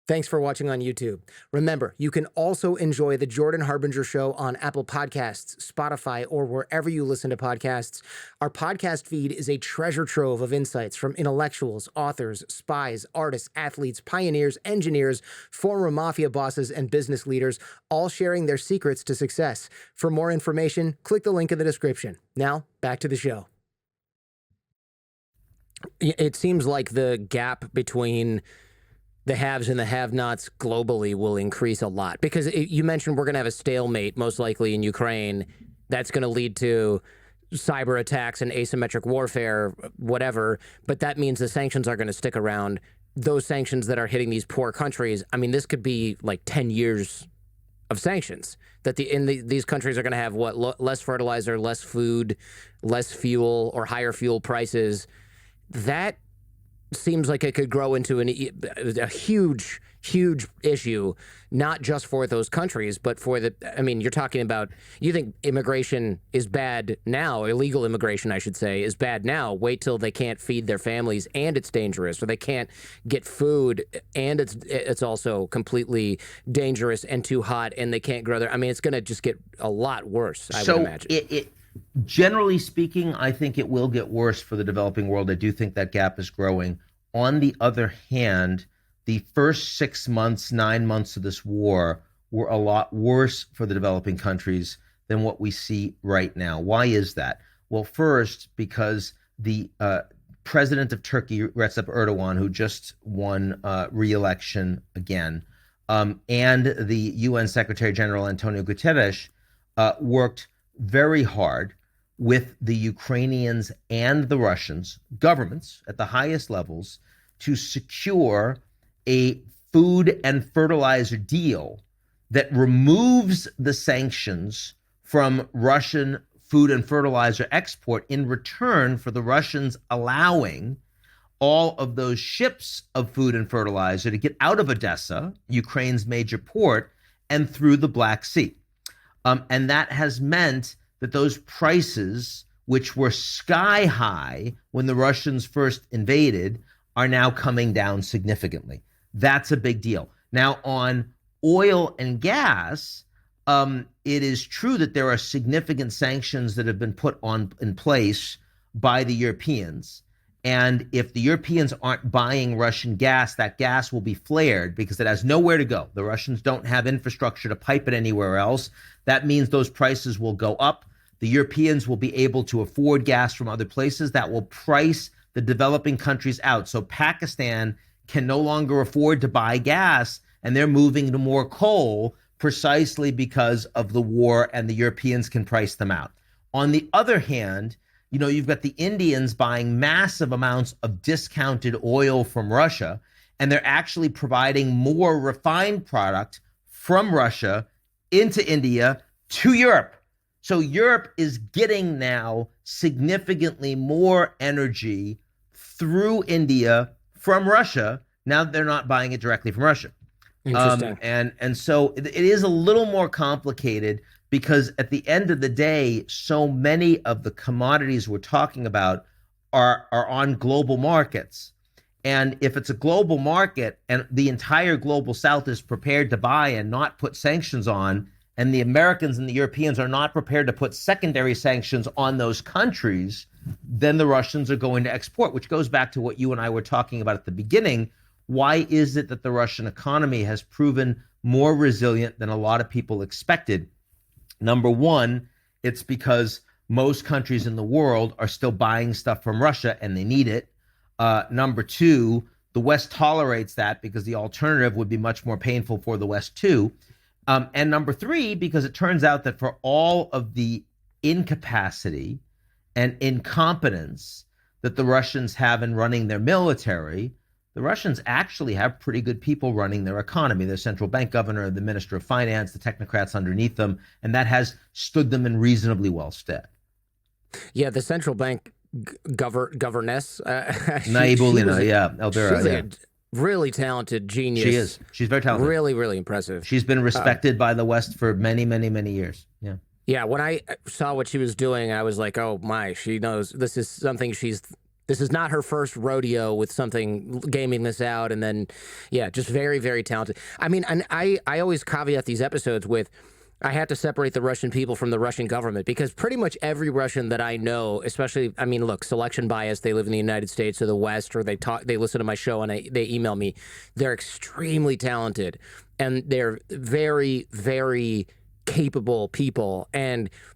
Thanks for watching on YouTube. Remember, you can also enjoy the Jordan Harbinger Show on Apple Podcasts, Spotify, or wherever you listen to podcasts. Our podcast feed is a treasure trove of insights from intellectuals, authors, spies, artists, athletes, pioneers, engineers, former mafia bosses, and business leaders, all sharing their secrets to success. For more information, click the link in the description. Now, back to the show. It seems like the gap between the haves and the have-nots globally will increase a lot, because you mentioned we're going to have a stalemate, most likely in Ukraine. That's going to lead to cyber attacks and asymmetric warfare, whatever. But that means the sanctions are going to stick around. Those sanctions that are hitting these poor countries, I mean, this could be like 10 years of sanctions. That these countries are going to have less fertilizer, less food, less fuel, or higher fuel prices. That seems like it could grow into a huge issue, not just for those countries, but for you're talking about, you think immigration is bad now, illegal immigration, I should say, is bad now. Wait till they can't feed their families and it's dangerous, or they can't get food and it's also completely dangerous and too hot and they can't grow there. I mean, it's going to just get a lot worse, I would imagine. Generally speaking, I think it will get worse for the developing world. I do think that gap is growing. On the other hand, the first 6 months, 9 months of this war were a lot worse for the developing countries than what we see right now. Why is that? Well, first, because the president of Turkey, Recep Erdogan, who just won re-election again, and the UN Secretary General Antonio Guterres worked very hard with the Ukrainians and the Russians, governments at the highest levels, to secure a food and fertilizer deal that removes the sanctions from Russian food and fertilizer export in return for the Russians allowing all of those ships of food and fertilizer to get out of Odessa, Ukraine's major port, and through the Black Sea. And that has meant that those prices, which were sky high when the Russians first invaded, are now coming down significantly. That's a big deal. Now, on oil and gas, it is true that there are significant sanctions that have been put in place by the Europeans. And if the Europeans aren't buying Russian gas, that gas will be flared because it has nowhere to go. The Russians don't have infrastructure to pipe it anywhere else. That means those prices will go up. The Europeans will be able to afford gas from other places. That will price the developing countries out. So Pakistan can no longer afford to buy gas, and they're moving to more coal precisely because of the war, and the Europeans can price them out. On the other hand, you've got the Indians buying massive amounts of discounted oil from Russia, and they're actually providing more refined product from Russia into India to Europe. So Europe is getting now significantly more energy through India from Russia. Now they're not buying it directly from Russia. Interesting. And so it is a little more complicated, because at the end of the day, so many of the commodities we're talking about are on global markets. And if it's a global market and the entire global South is prepared to buy and not put sanctions on, and the Americans and the Europeans are not prepared to put secondary sanctions on those countries, then the Russians are going to export, which goes back to what you and I were talking about at the beginning. Why is it that the Russian economy has proven more resilient than a lot of people expected? Number one, it's because most countries in the world are still buying stuff from Russia and they need it. Number two, the West tolerates that because the alternative would be much more painful for the West too. And number three, because it turns out that for all of the incapacity and incompetence that the Russians have in running their military, the Russians actually have pretty good people running their economy. Their central bank governor, the minister of finance, the technocrats underneath them, and that has stood them in reasonably well stead. Yeah, the central bank governess, Naibulina, Elvira, she's a really talented genius. She is. She's very talented. Really, really impressive. She's been respected by the West for many, many, many years. Yeah. Yeah, when I saw what she was doing, I was like, oh my, she knows this is something this is not her first rodeo with something, gaming this out. And then, yeah, just very, very talented. I mean, and I always caveat these episodes with, I have to separate the Russian people from the Russian government, because pretty much every Russian that I know, especially, I mean, look, selection bias, they live in the United States or the West, or they listen to my show and they email me. They're extremely talented and they're very, very capable people.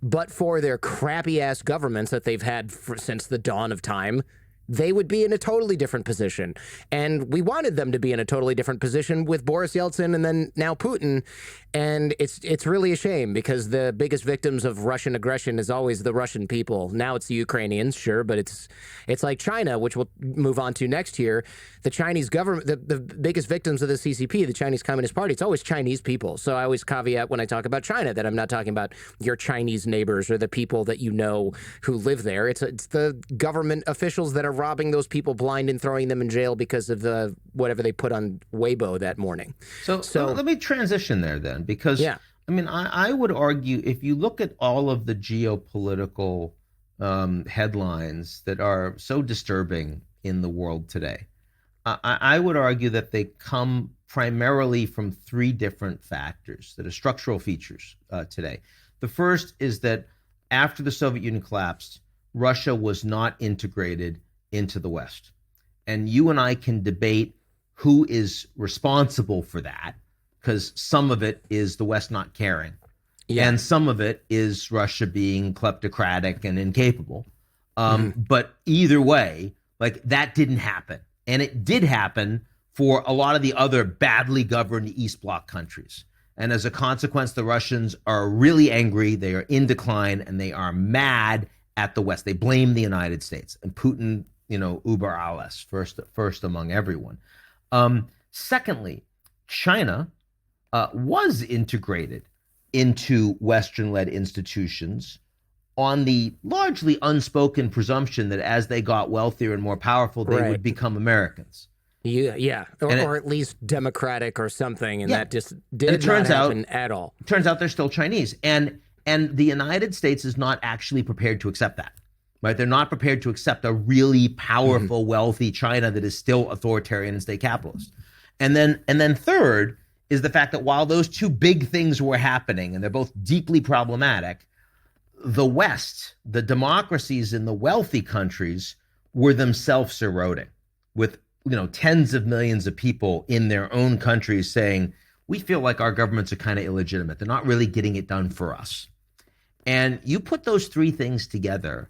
But for their crappy ass governments that they've had since the dawn of time, they would be in a totally different position. And we wanted them to be in a totally different position with Boris Yeltsin and then now Putin. And it's really a shame, because the biggest victims of Russian aggression is always the Russian people. Now it's the Ukrainians, sure, but it's like China, which we'll move on to next year. The Chinese government, the biggest victims of the CCP, the Chinese Communist Party, it's always Chinese people. So I always caveat when I talk about China that I'm not talking about your Chinese neighbors or the people that you know who live there. It's the government officials that are robbing those people blind and throwing them in jail because of the whatever they put on Weibo that morning. So let me transition there then, because yeah. I mean, I would argue, if you look at all of the geopolitical headlines that are so disturbing in the world today, I would argue that they come primarily from three different factors that are structural features today. The first is that after the Soviet Union collapsed, Russia was not integrated into the West. And you and I can debate who is responsible for that, because some of it is the West not caring. Yeah. And some of it is Russia being kleptocratic and incapable. But either way, like, that didn't happen. And it did happen for a lot of the other badly governed East Bloc countries. And as a consequence, the Russians are really angry, they are in decline, and they are mad at the West. They blame the United States, and Putin, über alles, first among everyone. Secondly, China was integrated into Western-led institutions on the largely unspoken presumption that as they got wealthier and more powerful, they would become Americans. Yeah, or at least democratic or something, and that just did not happen at all. It turns out they're still Chinese, and the United States is not actually prepared to accept that. Right? They're not prepared to accept a really powerful, wealthy China that is still authoritarian and state capitalist. And then third is the fact that while those two big things were happening, and they're both deeply problematic, the West, the democracies in the wealthy countries, were themselves eroding, with tens of millions of people in their own countries saying, we feel like our governments are kind of illegitimate. They're not really getting it done for us. And you put those three things together,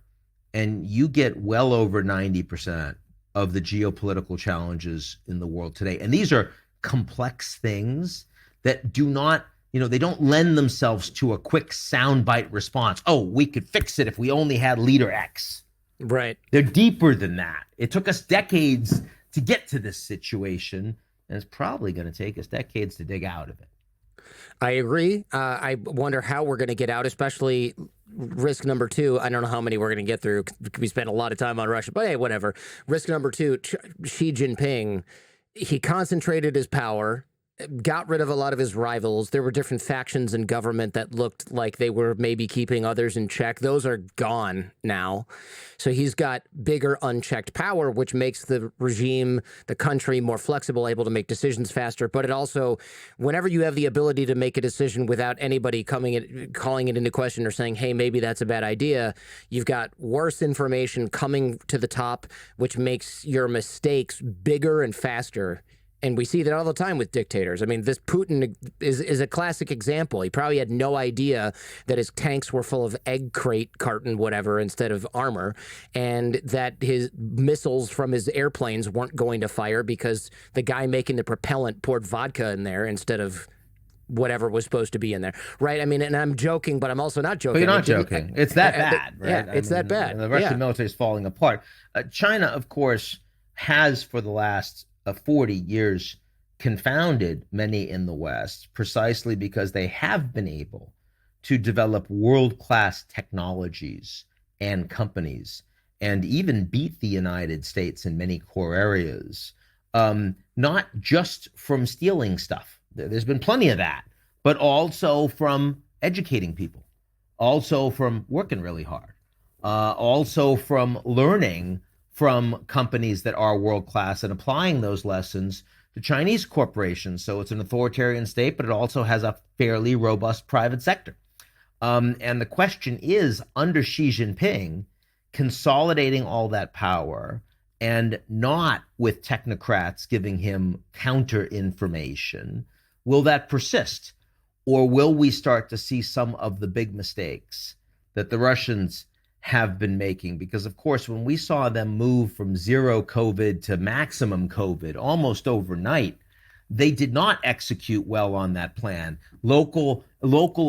and you get well over 90% of the geopolitical challenges in the world today. And these are complex things that do not, they don't lend themselves to a quick soundbite response. Oh, we could fix it if we only had leader X. Right. They're deeper than that. It took us decades to get to this situation, and it's probably going to take us decades to dig out of it. I agree. I wonder how we're going to get out, especially risk number two. I don't know how many we're going to get through. We spent a lot of time on Russia, but hey, whatever. Risk number two, Xi Jinping, he concentrated his power got rid of a lot of his rivals. There were different factions in government that looked like they were maybe keeping others in check. Those are gone now. So he's got bigger unchecked power, which makes the regime, the country, more flexible, able to make decisions faster. But it also, whenever you have the ability to make a decision without anybody calling it into question or saying, hey, maybe that's a bad idea, you've got worse information coming to the top, which makes your mistakes bigger and faster. And we see that all the time with dictators. I mean, this Putin is a classic example. He probably had no idea that his tanks were full of egg crate carton whatever instead of armor, and that his missiles from his airplanes weren't going to fire because the guy making the propellant poured vodka in there instead of whatever was supposed to be in there, right? I mean, and I'm joking, but I'm also not joking. But you're not joking. It's that bad, right? Yeah, it's that bad. The Russian military is falling apart. China, of course, has for the last 40 years confounded many in the West precisely because they have been able to develop world-class technologies and companies and even beat the United States in many core areas, not just from stealing stuff. There's been plenty of that, but also from educating people, also from working really hard, also from learning from companies that are world-class and applying those lessons to Chinese corporations. So it's an authoritarian state, but it also has a fairly robust private sector. And the question is, under Xi Jinping, consolidating all that power and not with technocrats giving him counter information, will that persist? Or will we start to see some of the big mistakes that the Russians have been making? Because, of course, when we saw them move from zero COVID to maximum COVID almost overnight, they did not execute well on that plan. Local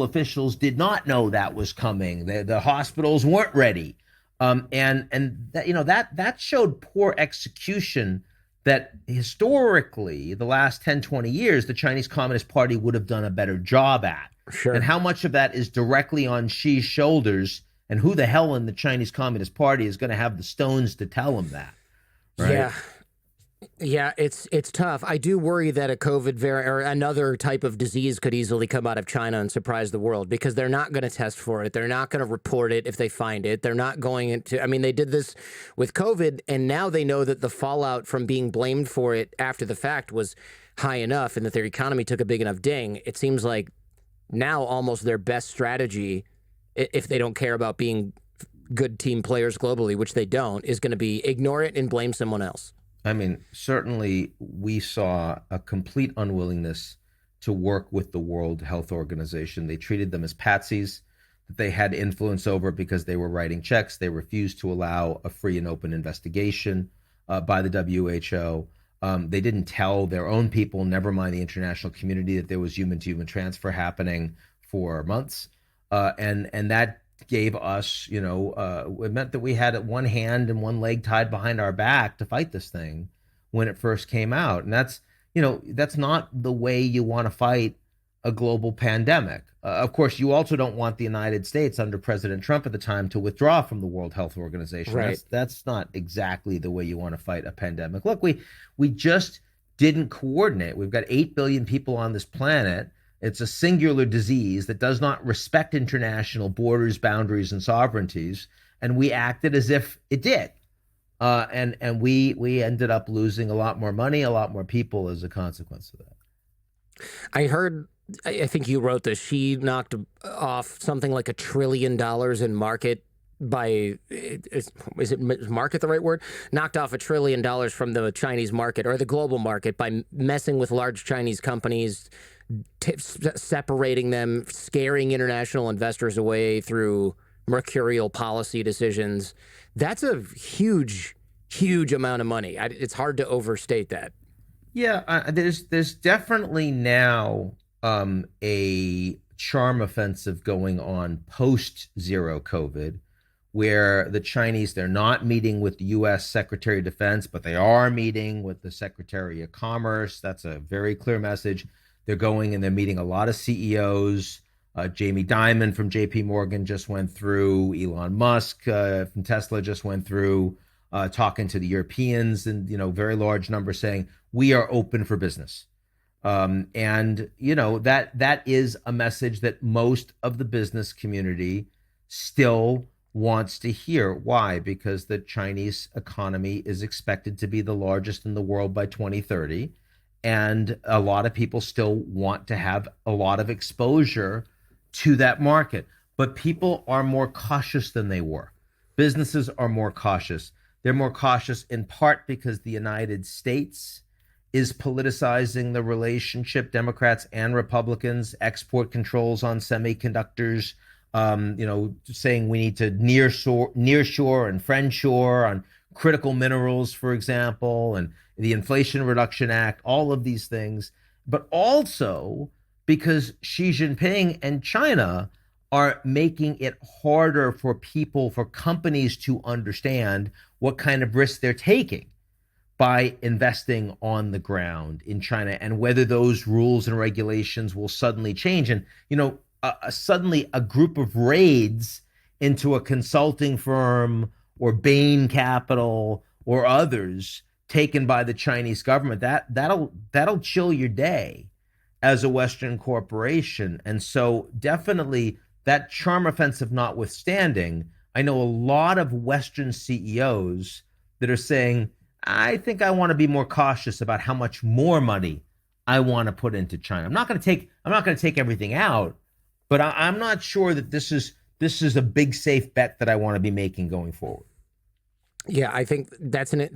officials did not know that was coming. The hospitals weren't ready. And that showed poor execution that historically, the last 10, 20 years, the Chinese Communist Party would have done a better job at. Sure. And how much of that is directly on Xi's shoulders, and who the hell in the Chinese Communist Party is going to have the stones to tell him that? Right? Yeah, it's tough. I do worry that a COVID variant or another type of disease could easily come out of China and surprise the world, because they're not going to test for it. They're not going to report it if they find it. They're not going to. I mean, they did this with COVID, and now they know that the fallout from being blamed for it after the fact was high enough, and that their economy took a big enough ding. It seems like now almost their best strategy, if they don't care about being good team players globally, which they don't, is going to be ignore it and blame someone else. I mean, certainly we saw a complete unwillingness to work with the World Health Organization. They treated them as patsies that they had influence over because they were writing checks. They refused to allow a free and open investigation by the WHO. They didn't tell their own people, never mind the international community, that there was human-to-human transfer happening for months. And that gave us, it meant that we had one hand and one leg tied behind our back to fight this thing when it first came out. And that's not the way you want to fight a global pandemic. Of course, you also don't want the United States under President Trump at the time to withdraw from the World Health Organization. Right. That's not exactly the way you want to fight a pandemic. Look, we just didn't coordinate. We've got 8 billion people on this planet. It's a singular disease that does not respect international borders, boundaries, and sovereignties, and we acted as if it did. And we ended up losing a lot more money, a lot more people as a consequence of that. I heard, I think you wrote this, she knocked off something like $1 trillion in market by, is market the right word? Knocked off $1 trillion from the Chinese market or the global market by messing with large Chinese companies, separating them, scaring international investors away through mercurial policy decisions. That's a huge, huge amount of money. It's hard to overstate that. Yeah, there's definitely now a charm offensive going on post zero COVID, where the Chinese, they're not meeting with the U.S. Secretary of Defense, but they are meeting with the Secretary of Commerce. That's a very clear message. They're going and they're meeting a lot of CEOs. Jamie Dimon from JP Morgan just went through. Elon Musk from Tesla just went through, talking to the Europeans, and very large numbers saying we are open for business. And that is a message that most of the business community still wants to hear. Why? Because the Chinese economy is expected to be the largest in the world by 2030. And a lot of people still want to have a lot of exposure to that market. But people are more cautious than they were. Businesses are more cautious. They're more cautious in part because the United States is politicizing the relationship, Democrats and Republicans, export controls on semiconductors, saying we need to nearshore and friendshore on critical minerals, for example, and the Inflation Reduction Act, all of these things, but also because Xi Jinping and China are making it harder for people, for companies to understand what kind of risks they're taking by investing on the ground in China, and whether those rules and regulations will suddenly change. And, suddenly a group of raids into a consulting firm or Bain Capital or others taken by the Chinese government, that'll chill your day as a Western corporation. And so definitely, that charm offensive notwithstanding, I know a lot of Western CEOs that are saying, I think I want to be more cautious about how much more money I want to put into China. I'm not going to take everything out, but I'm not sure that this is a big safe bet that I want to be making going forward. Yeah, I think that's an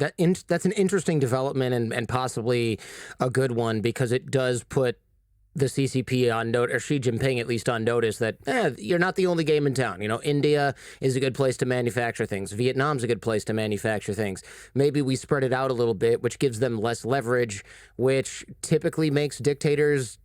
interesting development, and possibly a good one, because it does put the CCP on note, or Xi Jinping at least on notice, that you're not the only game in town. India is a good place to manufacture things. Vietnam's a good place to manufacture things. Maybe we spread it out a little bit, which gives them less leverage, which typically makes dictators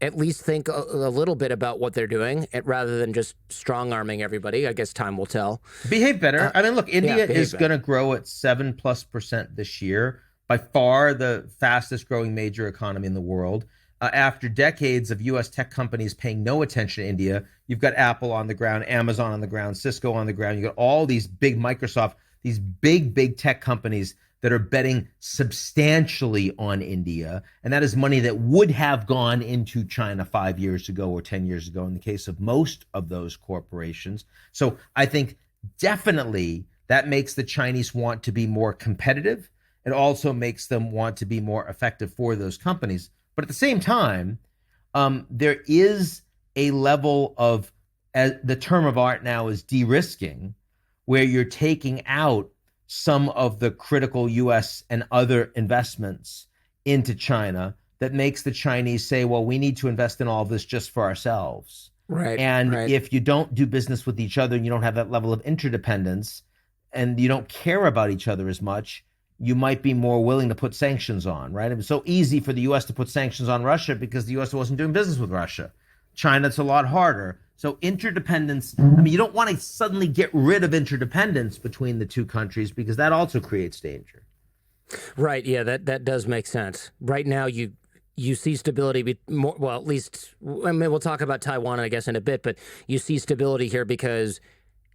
at least think a little bit about what they're doing, rather than just strong-arming everybody. I guess time will tell. Behave better. I mean, look, India is going to grow at 7+% this year, by far the fastest growing major economy in the world. After decades of U.S. tech companies paying no attention to India, you've got Apple on the ground, Amazon on the ground, Cisco on the ground. You've got all these big Microsoft, these big tech companies that are betting substantially on India. And that is money that would have gone into China 5 years ago or 10 years ago in the case of most of those corporations. So I think definitely that makes the Chinese want to be more competitive. It also makes them want to be more effective for those companies. But at the same time, there is a level of, the term of art now is de-risking, where you're taking out some of the critical U.S. and other investments into China that makes the Chinese say, well, we need to invest in all of this just for ourselves. Right. And if you don't do business with each other and you don't have that level of interdependence and you don't care about each other as much, you might be more willing to put sanctions on, right? It was so easy for the U.S. to put sanctions on Russia because the U.S. wasn't doing business with Russia. China, it's a lot harder. So interdependence, I mean, you don't want to suddenly get rid of interdependence between the two countries, because that also creates danger. Right. Yeah, that does make sense. Right now, you see stability, well, at least, I mean, we'll talk about Taiwan, I guess, in a bit, but you see stability here because,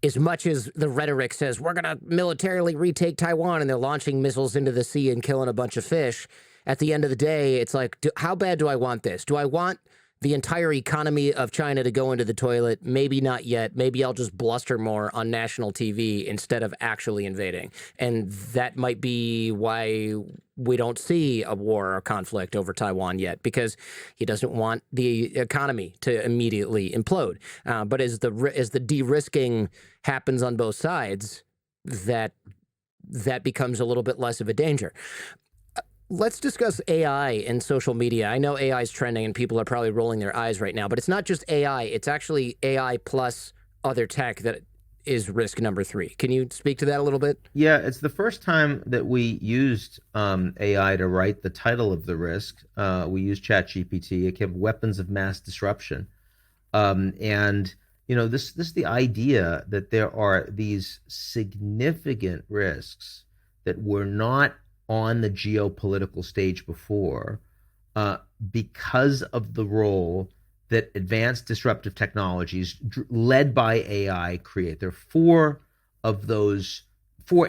as much as the rhetoric says, we're going to militarily retake Taiwan, and they're launching missiles into the sea and killing a bunch of fish, at the end of the day, it's like, how bad do I want this? Do I want the entire economy of China to go into the toilet? Maybe not yet. Maybe I'll just bluster more on national TV instead of actually invading. And that might be why we don't see a war or conflict over Taiwan yet, because he doesn't want the economy to immediately implode. But as the de-risking happens on both sides, that becomes a little bit less of a danger. Let's discuss AI and social media. I know AI is trending and people are probably rolling their eyes right now, but it's not just AI. It's actually AI plus other tech that is risk number 3. Can you speak to that a little bit? Yeah, it's the first time that we used AI to write the title of the risk. We used ChatGPT. It came weapons of mass disruption. And this is the idea that there are these significant risks that were not on the geopolitical stage before, because of the role that advanced disruptive technologies led by AI create. There are 4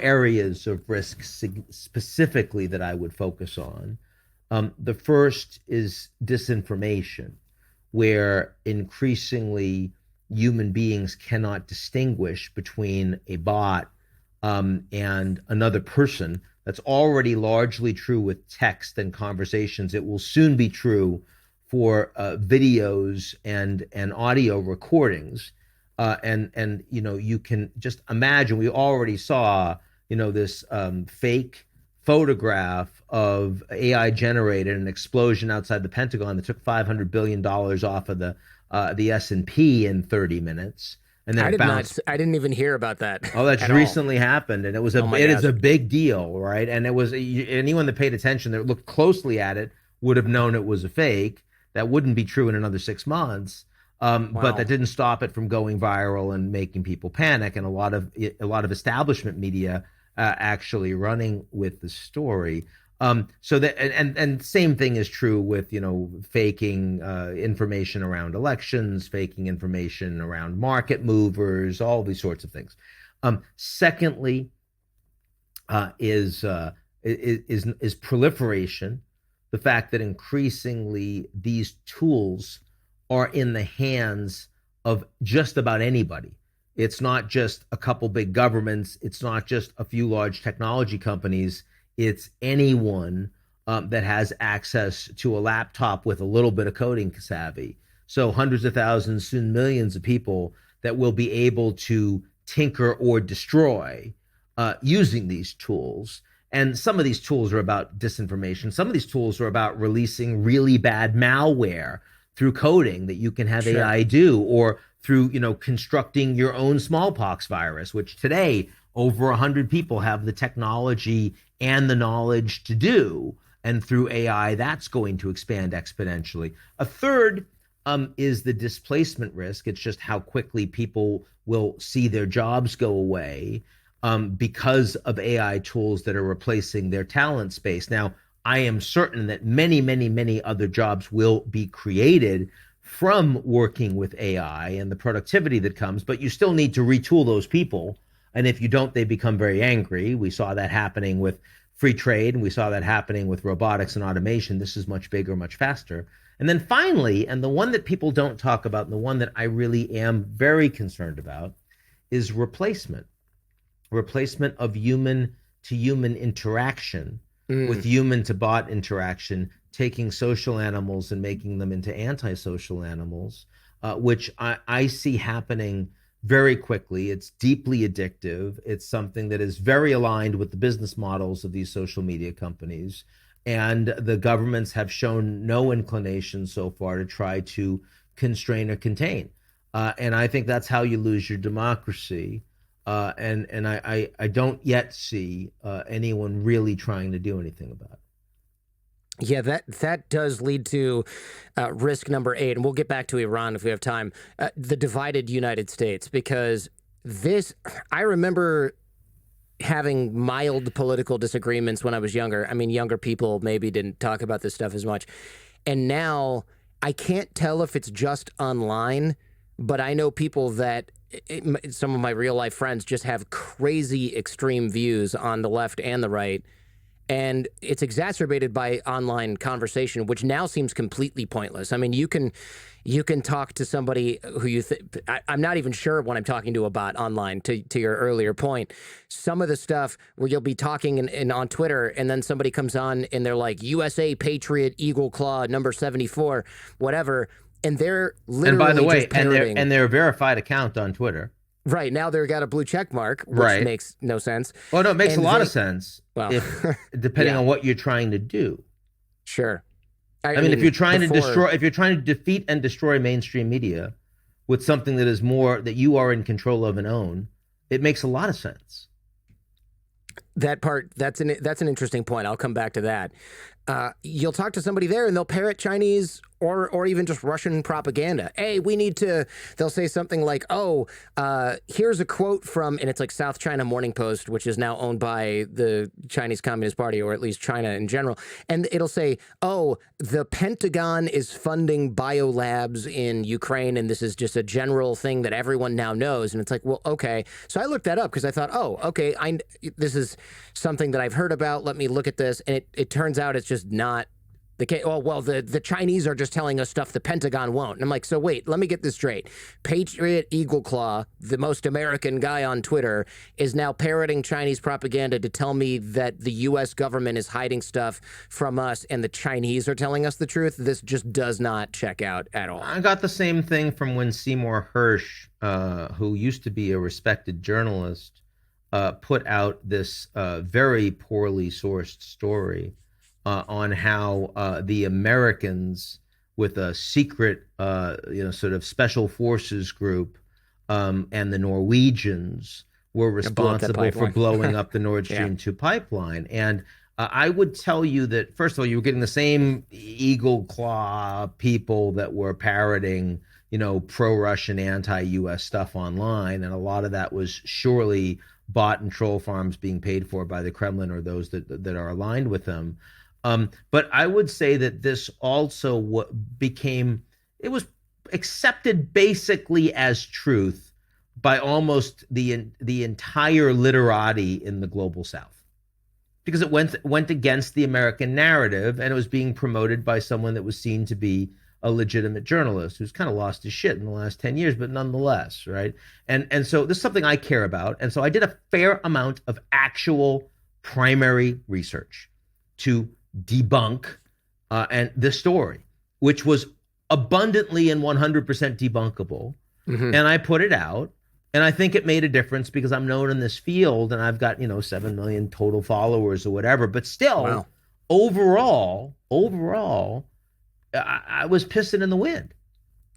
areas of risk specifically that I would focus on. The first is disinformation, where increasingly human beings cannot distinguish between a bot and another person. That's already largely true with text and conversations. It will soon be true for videos and audio recordings. And you can just imagine, we already saw this fake photograph of AI generated an explosion outside the Pentagon that took $500 billion off of the S&P in 30 minutes. And then I didn't even hear about that. Oh, that's recently happened, and it is a big deal, right? And it was anyone that paid attention, that looked closely at it, would have known it was a fake. That wouldn't be true in another 6 months. But that didn't stop it from going viral and making people panic, and a lot of establishment media actually running with the story. So that and same thing is true with faking information around elections, faking information around market movers, all these sorts of things. Secondly, is proliferation, the fact that increasingly these tools are in the hands of just about anybody. It's not just a couple big governments. It's not just a few large technology companies. It's anyone that has access to a laptop with a little bit of coding savvy. So hundreds of thousands, soon millions of people that will be able to tinker or destroy using these tools. And some of these tools are about disinformation. Some of these tools are about releasing really bad malware through coding that you can have AI do, or through constructing your own smallpox virus, which today over 100 people have the technology and the knowledge to do. And through AI, that's going to expand exponentially. A third is the displacement risk. It's just how quickly people will see their jobs go away because of AI tools that are replacing their talent space. Now, I am certain that many, many, many other jobs will be created from working with AI and the productivity that comes, but you still need to retool those people. And if you don't, they become very angry. We saw that happening with free trade, and we saw that happening with robotics and automation. This is much bigger, much faster. And then finally, and the one that people don't talk about, and the one that I really am very concerned about, is replacement of human to human interaction with human to bot interaction, taking social animals and making them into antisocial animals, which I see happening very quickly. It's deeply addictive. It's something that is very aligned with the business models of these social media companies. And the governments have shown no inclination so far to try to constrain or contain. And I think that's how you lose your democracy. And I don't yet see anyone really trying to do anything about it. Yeah, that does lead to risk number 8, and we'll get back to Iran if we have time. The divided United States, because I remember having mild political disagreements when I was younger. I mean, younger people maybe didn't talk about this stuff as much. And now I can't tell if it's just online, but I know people that some of my real life friends just have crazy extreme views on the left and the right. And it's exacerbated by online conversation, which now seems completely pointless. I mean, you can talk to somebody who I'm not even sure when I'm talking to a bot online, to your earlier point. Some of the stuff where you'll be talking and on Twitter, and then somebody comes on and they're like, USA Patriot Eagle Claw number 74, whatever. And they're literally, and by the way, just parroting. and they're a verified account on Twitter. Right, now they've got a blue check mark, which makes no sense. Well, no, it makes a lot of sense, depending on what you're trying to do. Sure. I mean, if you're trying to defeat and destroy mainstream media with something that is more that you are in control of and own, it makes a lot of sense. That part, that's an interesting point. I'll come back to that. You'll talk to somebody there and they'll parrot Chinese or even just Russian propaganda. Hey, they'll say something like, here's a quote from, and it's like South China Morning Post, which is now owned by the Chinese Communist Party, or at least China in general. And it'll say, the Pentagon is funding biolabs in Ukraine, and this is just a general thing that everyone now knows. And it's like, well, okay. So I looked that up because I thought, okay, this is something that I've heard about. Let me look at this. And it turns out it's just not The Chinese are just telling us stuff the Pentagon won't. And I'm like, so wait, let me get this straight. Patriot Eagle Claw, the most American guy on Twitter, is now parroting Chinese propaganda to tell me that the U.S. government is hiding stuff from us and the Chinese are telling us the truth. This just does not check out at all. I got the same thing from when Seymour Hersh, who used to be a respected journalist, put out this very poorly sourced story on how the Americans, with a secret, sort of special forces group, and the Norwegians were responsible for blowing up the Nord Stream 2 pipeline. And I would tell you that, first of all, you were getting the same Eagle Claw people that were parroting, pro-Russian, anti-U.S. stuff online, and a lot of that was surely bot and troll farms being paid for by the Kremlin or those that are aligned with them. But I would say that this also it was accepted basically as truth by almost the entire literati in the global South, because it went against the American narrative, and it was being promoted by someone that was seen to be a legitimate journalist who's kind of lost his shit in the last 10 years, but nonetheless, right? And so this is something I care about. And so I did a fair amount of actual primary research to debunk and this story, which was abundantly and 100% debunkable. Mm-hmm. And I put it out, and I think it made a difference because I'm known in this field, and I've got 7 million total followers or whatever. But still, wow. overall, I was pissing in the wind.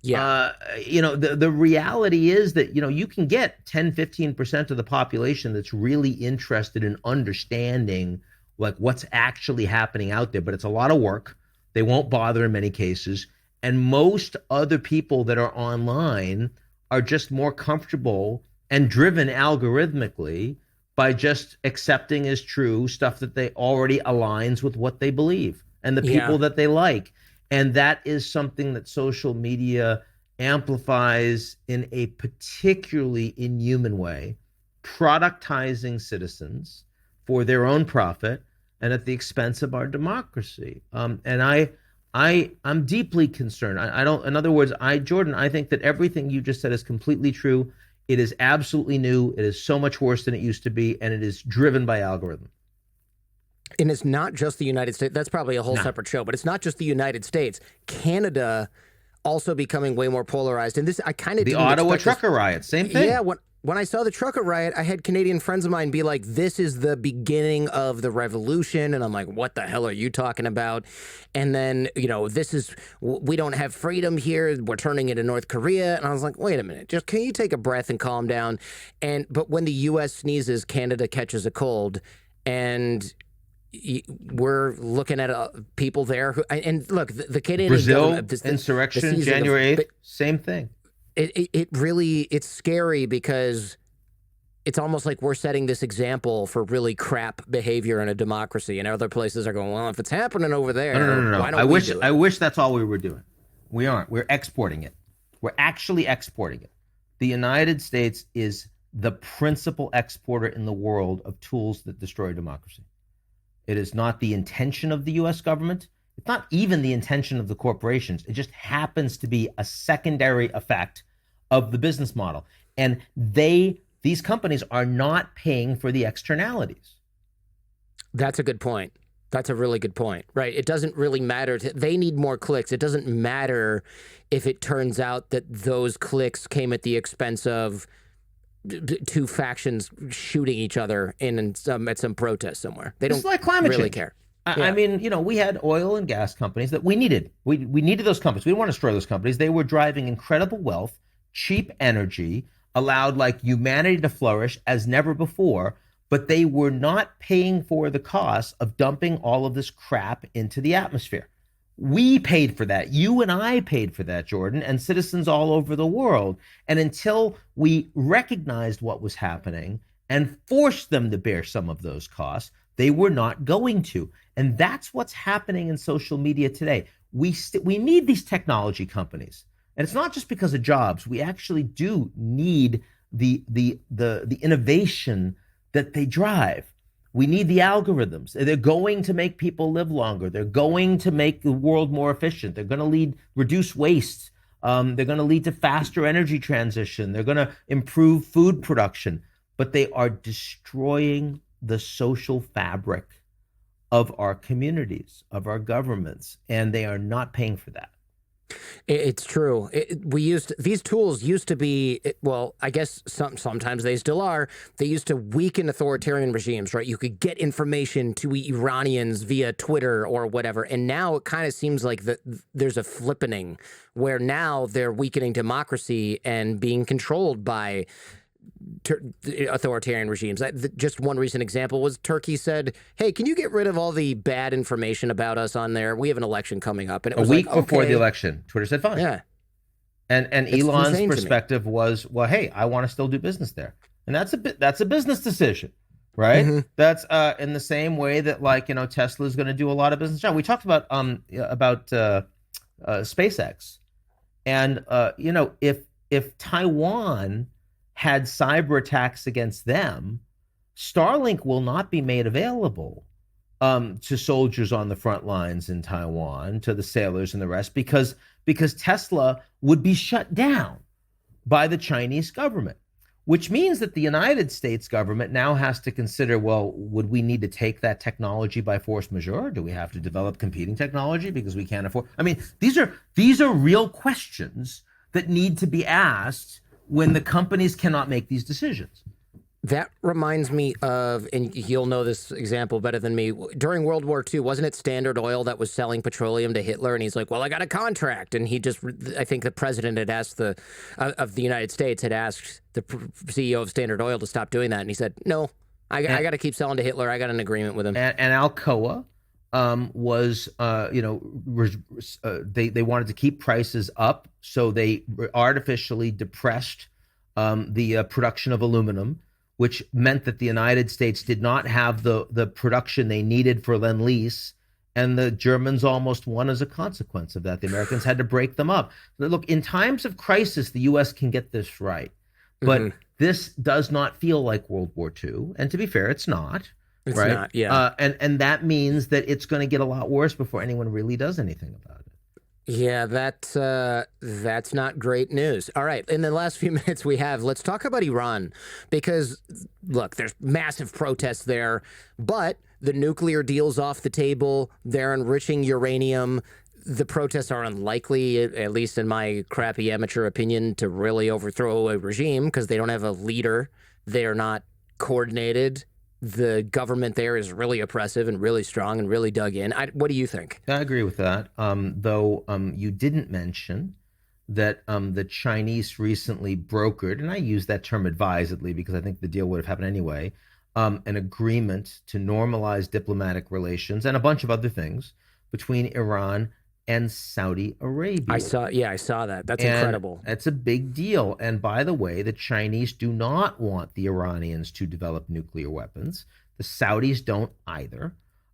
Yeah. The reality is that you can get 10-15% of the population that's really interested in understanding like what's actually happening out there, but it's a lot of work. They won't bother in many cases. And most other people that are online are just more comfortable and driven algorithmically by just accepting as true stuff that they already aligns with what they believe and the people that they like. And that is something that social media amplifies in a particularly inhuman way, productizing citizens for their own profit and at the expense of our democracy. And I'm deeply concerned. In other words, Jordan, I think that everything you just said is completely true. It is absolutely new. It is so much worse than it used to be, and it is driven by algorithm. And it's not just the United States. That's probably a whole separate show, but it's not just the United States. Canada also becoming way more polarized. And this, I kind of the Ottawa trucker riot, same thing. Yeah, when I saw the trucker riot, I had Canadian friends of mine be like, this is the beginning of the revolution. And I'm like, what the hell are you talking about? And then, we don't have freedom here. We're turning into North Korea. And I was like, wait a minute, just can you take a breath and calm down? But when the U.S. sneezes, Canada catches a cold. And we're looking at people there who, and look, the Canadian Brazil insurrection, January 8th, same thing. It really, it's scary because it's almost like we're setting this example for really crap behavior in a democracy, and other places are going, well, if it's happening over there, no. Why don't we do it? I wish that's all we were doing. We aren't. We're exporting it. We're actually exporting it. The United States is the principal exporter in the world of tools that destroy democracy. It is not the intention of the U.S. government. It's not even the intention of the corporations. It just happens to be a secondary effect of the business model. And these companies are not paying for the externalities. That's a good point. That's a really good point, right? It doesn't really matter. They need more clicks. It doesn't matter if it turns out that those clicks came at the expense of two factions shooting each other at some protest somewhere. They don't like climate really change. Care. I mean, we had oil and gas companies that we needed. We needed those companies. We didn't want to destroy those companies. They were driving incredible wealth, cheap energy, allowed like humanity to flourish as never before, but they were not paying for the cost of dumping all of this crap into the atmosphere. We paid for that. You and I paid for that, Jordan, and citizens all over the world. And until we recognized what was happening and forced them to bear some of those costs, they were not going to. And that's what's happening in social media today. We need these technology companies. And it's not just because of jobs. We actually do need the innovation that they drive. We need the algorithms. They're going to make people live longer. They're going to make the world more efficient. They're going to reduce waste. They're going to lead to faster energy transition. They're going to improve food production, but they are destroying the social fabric of our communities, of our governments, and they are not paying for that. It's true. These tools used to be, well, I guess sometimes they still are. They used to weaken authoritarian regimes, right? You could get information to Iranians via Twitter or whatever. And now it kind of seems like there's a flippening where now they're weakening democracy and being controlled by authoritarian regimes. Just one recent example was Turkey said, hey, can you get rid of all the bad information about us on there? We have an election coming up. And it was a week like, before okay. the election, Twitter said fine. Yeah. And Elon's perspective was, well, hey, I want to still do business there. And that's a business decision, right? Mm-hmm. That's in the same way that, like, Tesla is going to do a lot of business. We talked about SpaceX. And if Taiwan had cyber attacks against them, Starlink will not be made available to soldiers on the front lines in Taiwan, to the sailors and the rest, because Tesla would be shut down by the Chinese government, which means that the United States government now has to consider, well, would we need to take that technology by force majeure? Do we have to develop competing technology because we can't afford? I mean, these are real questions that need to be asked when the companies cannot make these decisions. That reminds me of, and you'll know this example better than me, during World War II, wasn't it Standard Oil that was selling petroleum to Hitler? And he's like, well, I got a contract. And I think the president had asked of the United States had asked the CEO of Standard Oil to stop doing that. And he said, no, I got to keep selling to Hitler. I got an agreement with him. And Alcoa was, they wanted to keep prices up. So they artificially depressed the production of aluminum, which meant that the United States did not have the production they needed for Lend-Lease, and the Germans almost won as a consequence of that. The Americans had to break them up. Look, in times of crisis, the U.S. can get this right, but this does not feel like World War II, and to be fair, it's not. It's right? not, yeah. And that means that it's going to get a lot worse before anyone really does anything about it. Yeah, that's not great news. All right, in the last few minutes we have, let's talk about Iran, because, look, there's massive protests there, but the nuclear deal's off the table. They're enriching uranium. The protests are unlikely, at least in my crappy amateur opinion, to really overthrow a regime because they don't have a leader. They're not coordinated. The government there is really oppressive and really strong and really dug in. What do you think? I agree with that. Though you didn't mention that the Chinese recently brokered, and I use that term advisedly because I think the deal would have happened anyway, an agreement to normalize diplomatic relations and a bunch of other things between Iran and Saudi Arabia. I saw that. That's incredible. It's a big deal. And by the way, the Chinese do not want the Iranians to develop nuclear weapons. The Saudis don't either.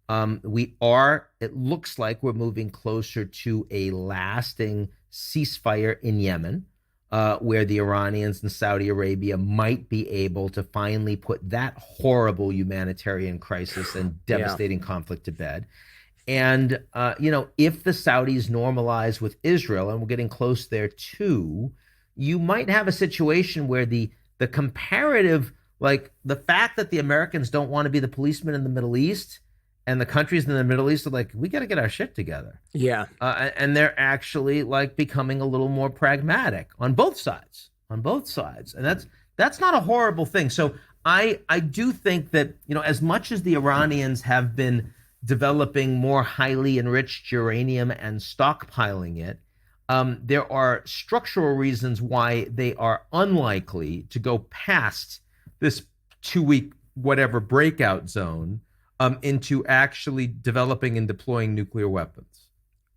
It looks like we're moving closer to a lasting ceasefire in Yemen, where the Iranians and Saudi Arabia might be able to finally put that horrible humanitarian crisis and devastating conflict to bed. And, if the Saudis normalize with Israel, and we're getting close there too, you might have a situation where the comparative, like the fact that the Americans don't want to be the policeman in the Middle East and the countries in the Middle East are like, we got to get our shit together. Yeah. And they're actually like becoming a little more pragmatic on both sides. And that's not a horrible thing. So I do think that, as much as the Iranians have been developing more highly enriched uranium and stockpiling it, there are structural reasons why they are unlikely to go past this 2-week whatever breakout zone into actually developing and deploying nuclear weapons.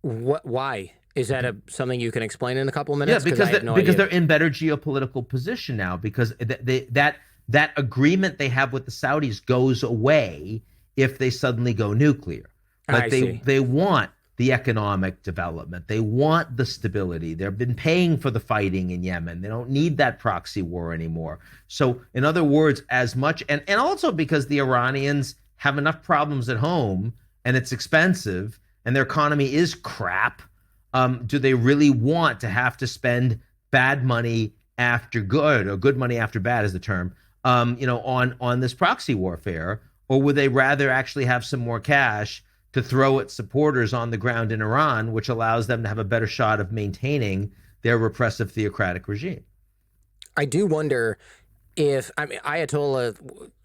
Why? Is that something you can explain in a couple of minutes? Yeah, because they're in better geopolitical position now, because that agreement they have with the Saudis goes away if they suddenly go nuclear. Like they want the economic development. They want the stability. They've been paying for the fighting in Yemen. They don't need that proxy war anymore. So in other words, as much, and also because the Iranians have enough problems at home and it's expensive and their economy is crap, do they really want to have to spend bad money after good, or good money after bad is the term, on this proxy warfare? Or would they rather actually have some more cash to throw at supporters on the ground in Iran, which allows them to have a better shot of maintaining their repressive theocratic regime? I do wonder if, I mean, Ayatollah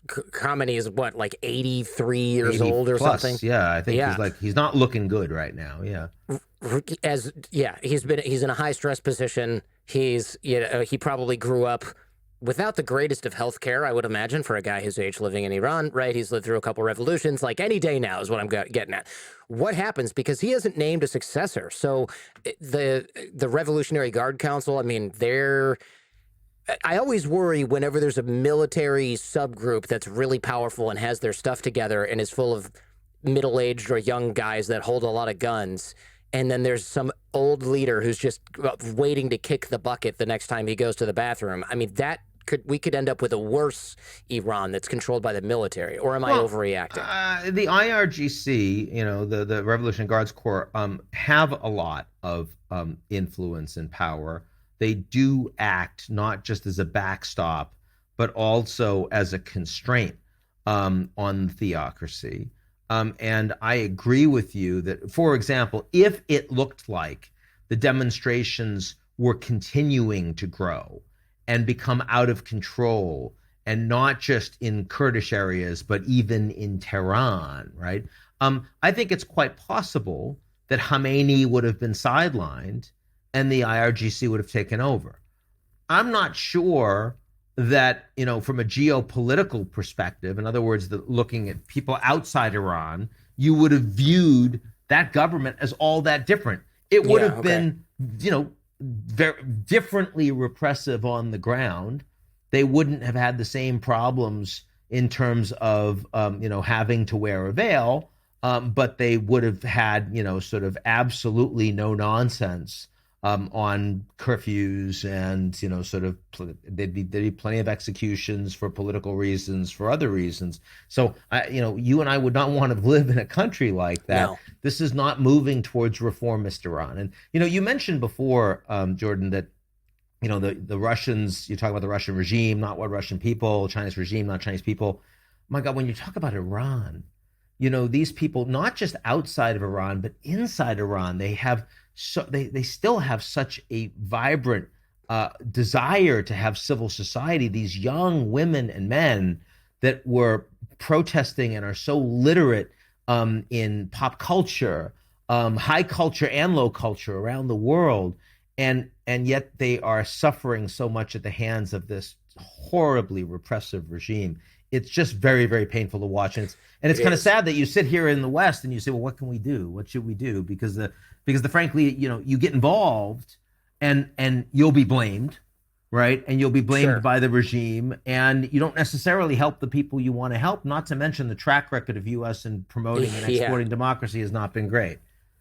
Khamenei is what, like 83 years 80 old or plus, something? yeah. I think Yeah. he's not looking good right now. Yeah. He's in a high stress position. He probably grew up without the greatest of health care, I would imagine, for a guy his age living in Iran, right? He's lived through a couple revolutions, like any day now is what I'm getting at. What happens? Because he hasn't named a successor. So the Revolutionary Guard Council, I mean, I always worry whenever there's a military subgroup that's really powerful and has their stuff together and is full of middle-aged or young guys that hold a lot of guns, and then there's some old leader who's just waiting to kick the bucket the next time he goes to the bathroom. I mean, we could end up with a worse Iran that's controlled by the military. Or am I overreacting? The IRGC, the Revolutionary Guards Corps, have a lot of influence and power. They do act not just as a backstop, but also as a constraint on theocracy. And I agree with you that, for example, if it looked like the demonstrations were continuing to grow and become out of control, and not just in Kurdish areas, but even in Tehran, right? I think it's quite possible that Khamenei would have been sidelined and the IRGC would have taken over. I'm not sure that, from a geopolitical perspective, in other words, looking at people outside Iran, you would have viewed that government as all that different. It would have been, very differently repressive on the ground. They wouldn't have had the same problems in terms of, having to wear a veil, but they would have had, sort of absolutely no nonsense on curfews, and there'd be plenty of executions for political reasons, for other reasons. So you and I would not want to live in a country like that. No. This is not moving towards reformist Iran. And you mentioned before, Jordan, that the Russians. You talk about the Russian regime, not what Russian people. Chinese regime, not Chinese people. My God, when you talk about Iran, these people, not just outside of Iran, but inside Iran, they still have such a vibrant desire to have civil society. These young women and men that were protesting and are so literate in pop culture, high culture and low culture around the world, and yet they are suffering so much at the hands of this horribly repressive regime. It's just very, very painful to watch, and it's kind of sad that you sit here in the West and you say, well, what can we do? What should we do? Because frankly, you get involved and you'll be blamed, right? And you'll be blamed by the regime, and you don't necessarily help the people you want to help. Not to mention the track record of U.S. in promoting and exporting democracy has not been great.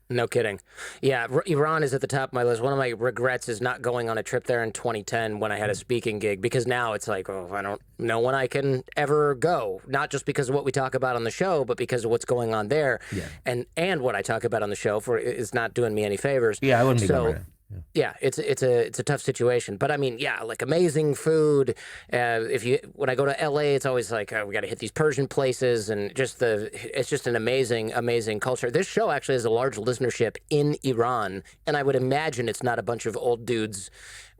No kidding. Yeah, Iran is at the top of my list. One of my regrets is not going on a trip there in 2010 when I had a speaking gig, because now it's like, I don't know when I can ever go. Not just because of what we talk about on the show, but because of what's going on there. Yeah. And what I talk about on the show is not doing me any favors. Yeah, I wouldn't be going right. Yeah, it's a tough situation, but I mean, yeah, like amazing food. When I go to LA, it's always like we got to hit these Persian places, and it's just an amazing culture. This show actually has a large listenership in Iran, and I would imagine it's not a bunch of old dudes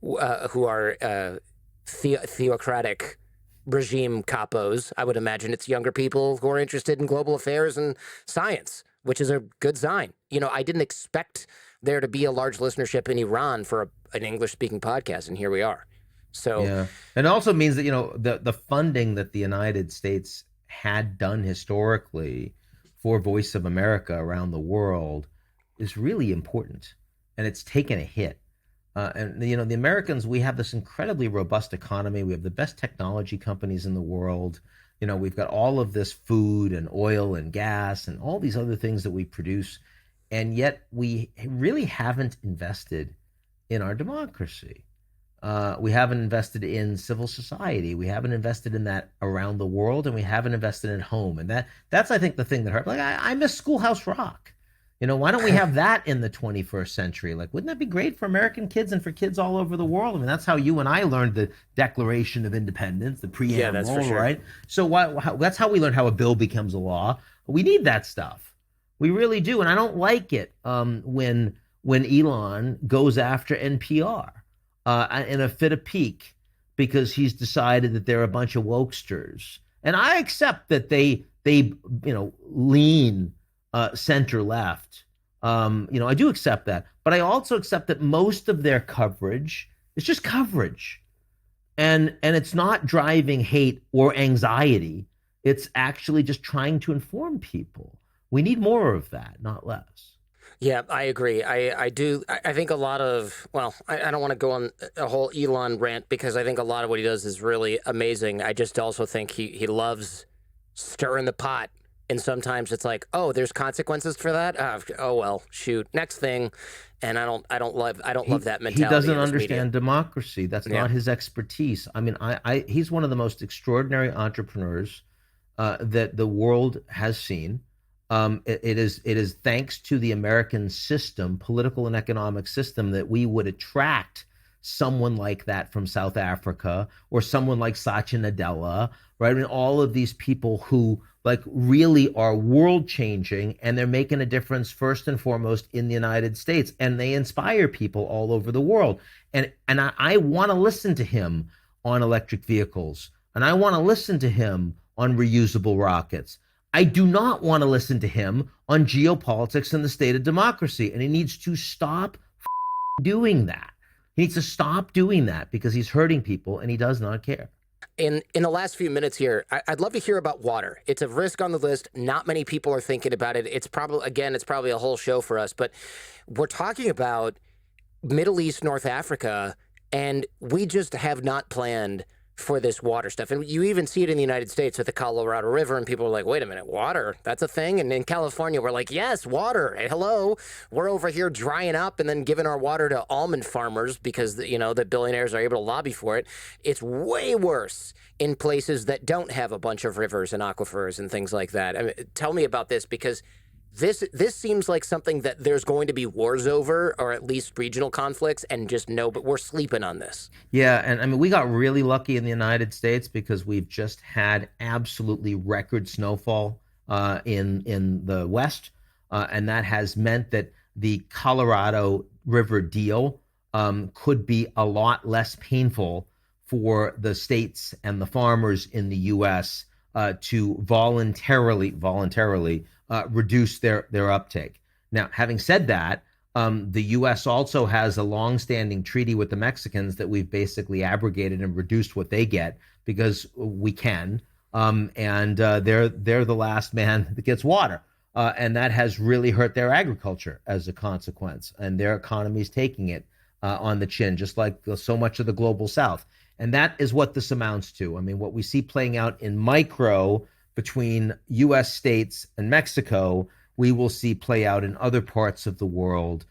who are theocratic regime capos. I would imagine it's younger people who are interested in global affairs and science, which is a good sign. I didn't expect there to be a large listenership in Iran for an English-speaking podcast, and here we are. So, yeah, and it also means that the funding that the United States had done historically for Voice of America around the world is really important, and it's taken a hit. And the Americans, we have this incredibly robust economy. We have the best technology companies in the world. We've got all of this food and oil and gas and all these other things that we produce. And yet we really haven't invested in our democracy. We haven't invested in civil society. We haven't invested in that around the world, and we haven't invested at home. And that's I think the thing that hurt. Like I miss Schoolhouse Rock. Why don't we have that in the 21st century? Like, wouldn't that be great for American kids and for kids all over the world? I mean, that's how you and I learned the Declaration of Independence, the preamble, Yeah, that's for sure. right? So that's how we learned how a bill becomes a law. We need that stuff. We really do. And I don't like it when Elon goes after NPR in a fit of pique because he's decided that they're a bunch of wokesters. And I accept that they lean center left. I do accept that, but I also accept that most of their coverage is just coverage, and it's not driving hate or anxiety. It's actually just trying to inform people. We need more of that, not less. Yeah, I agree. I do. I think a lot of, well, I don't want to go on a whole Elon rant because I think a lot of what he does is really amazing. I just also think he loves stirring the pot. And sometimes it's like, oh, there's consequences for that. Oh well, shoot. Next thing, and I don't love that mentality. He doesn't understand democracy. That's Yeah. not his expertise. I mean, he's one of the most extraordinary entrepreneurs that the world has seen. It is thanks to the American system, political and economic system, that we would attract someone like that from South Africa or someone like Satya Nadella, right? I mean, all of these people who like really are world changing, and they're making a difference first and foremost in the United States, and they inspire people all over the world. And I want to listen to him on electric vehicles, and I want to listen to him on reusable rockets. I do not want to listen to him on geopolitics and the state of democracy, and he needs to stop doing that. He needs to stop doing that because he's hurting people and he does not care. In the last few minutes here, I'd love to hear about water. It's a risk on the list. Not many people are thinking about it. It's probably a whole show for us, but we're talking about Middle East, North Africa, and we just have not planned for this water stuff. And you even see it in the United States with the Colorado River, and people are like, wait a minute, water, that's a thing? And in California, we're like, yes, water. Hey, hello. We're over here drying up and then giving our water to almond farmers because, the billionaires are able to lobby for it. It's way worse in places that don't have a bunch of rivers and aquifers and things like that. I mean, tell me about this, because this seems like something that there's going to be wars over, or at least regional conflicts, and but we're sleeping on this. Yeah, and I mean, we got really lucky in the United States because we've just had absolutely record snowfall in the West, and that has meant that the Colorado River deal could be a lot less painful for the states and the farmers in the U.S. To voluntarily reduce their uptake. Now, having said that, the U.S. also has a long-standing treaty with the Mexicans that we've basically abrogated and reduced what they get because we can, and they're the last man that gets water, and that has really hurt their agriculture as a consequence, and their economy is taking it on the chin, just like so much of the global South. And that is what this amounts to. I mean, what we see playing out in micro between U.S. states and Mexico, we will see play out in other parts of the world,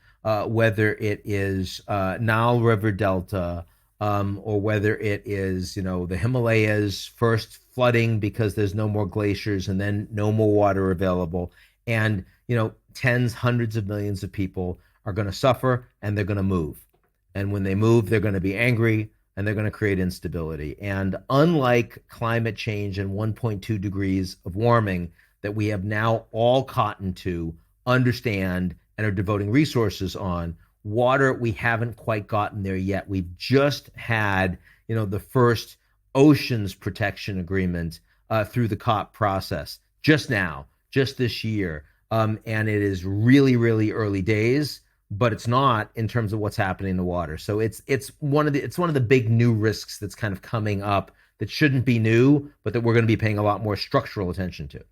whether it is Nile River Delta, or whether it is, the Himalayas first flooding because there's no more glaciers and then no more water available. And, tens, hundreds of millions of people are going to suffer and they're going to move. And when they move, they're going to be angry and they're going to create instability. And unlike climate change and 1.2 degrees of warming that we have now all cottoned to, understand, and are devoting resources on, water, we haven't quite gotten there yet. We've just had, the first oceans protection agreement through the COP process just this year. And it is really, really early days, but it's not in terms of what's happening in the water. So it's one of the big new risks that's kind of coming up that shouldn't be new, but that we're going to be paying a lot more structural attention to.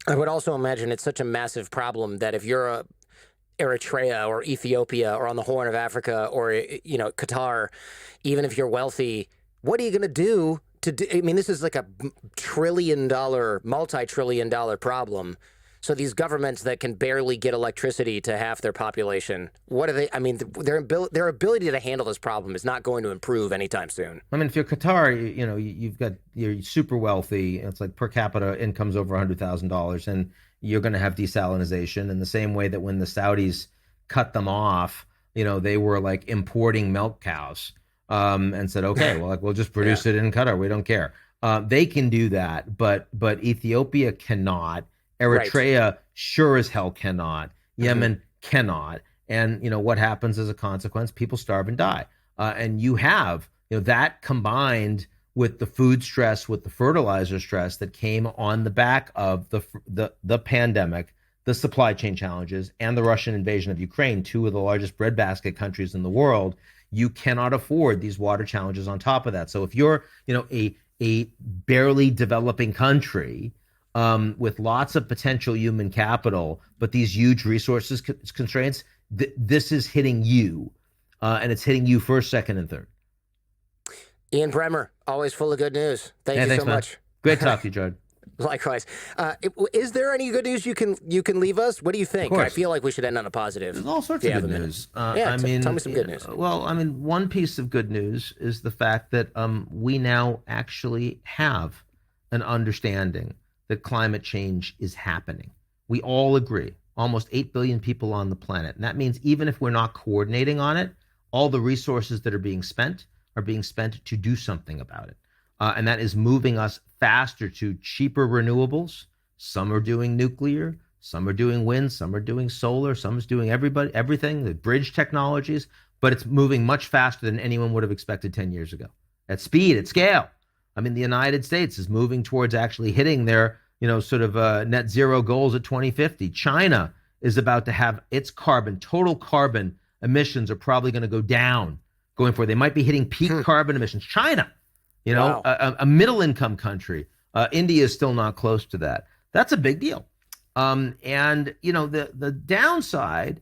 I would also imagine it's such a massive problem that if you're Eritrea or Ethiopia or on the Horn of Africa or Qatar, even if you're wealthy, what are you going to do? I mean, this is like a multi-trillion dollar problem. So these governments that can barely get electricity to half their population, what are they? I mean, their ability to handle this problem is not going to improve anytime soon. I mean, if you're Qatar, you're super wealthy. It's like per capita income's over $100,000, and you're going to have desalinization in the same way that when the Saudis cut them off, they were like importing milk cows, and said, okay, well, like we'll just produce it in Qatar. We don't care. They can do that, but Ethiopia cannot. Eritrea sure as hell cannot. Yemen cannot. And what happens as a consequence? People starve and die. And you have that combined with the food stress, with the fertilizer stress that came on the back of the pandemic, the supply chain challenges, and the Russian invasion of Ukraine, two of the largest breadbasket countries in the world. You cannot afford these water challenges on top of that. So if you're a barely developing country, with lots of potential human capital, but these huge resources constraints, this is hitting you, and it's hitting you first, second, and third. Ian Bremmer, always full of good news. Thank you so much. Great talking to you, Jordan. Likewise. Is there any good news you can leave us? What do you think? I feel like we should end on a positive. There's all sorts of good news. Tell me some good news. Well, I mean, one piece of good news is the fact that we now actually have an understanding that climate change is happening. We all agree, almost 8 billion people on the planet. And that means even if we're not coordinating on it, all the resources that are being spent to do something about it. And that is moving us faster to cheaper renewables. Some are doing nuclear, some are doing wind, some are doing solar, some is doing everything, the bridge technologies, but it's moving much faster than anyone would have expected 10 years ago. At speed, at scale. I mean, the United States is moving towards actually hitting their, sort of net zero goals at 2050. China is about to have its total carbon emissions are probably going to go down going forward. They might be hitting peak carbon emissions. China, wow. a middle income country. India is still not close to that. That's a big deal. And, the downside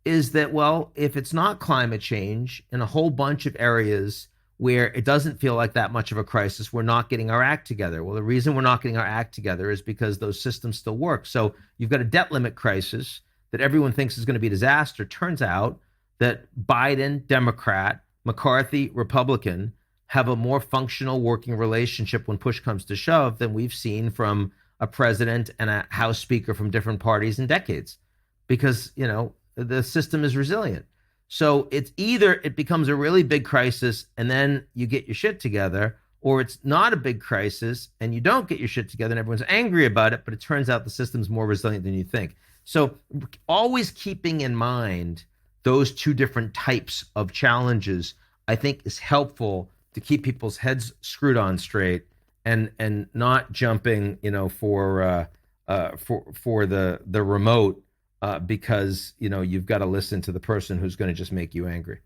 is that, well, if it's not climate change in a whole bunch of areas where it doesn't feel like that much of a crisis, we're not getting our act together. Well, the reason we're not getting our act together is because those systems still work. So you've got a debt limit crisis that everyone thinks is going to be a disaster. Turns out that Biden, Democrat, McCarthy, Republican, have a more functional working relationship when push comes to shove than we've seen from a president and a House Speaker from different parties in decades, because, the system is resilient. So it's either it becomes a really big crisis and then you get your shit together, or it's not a big crisis and you don't get your shit together and everyone's angry about it, but it turns out the system's more resilient than you think. So always keeping in mind those two different types of challenges, I think, is helpful to keep people's heads screwed on straight and not jumping, for the remote. Because, you've got to listen to the person who's going to just make you angry.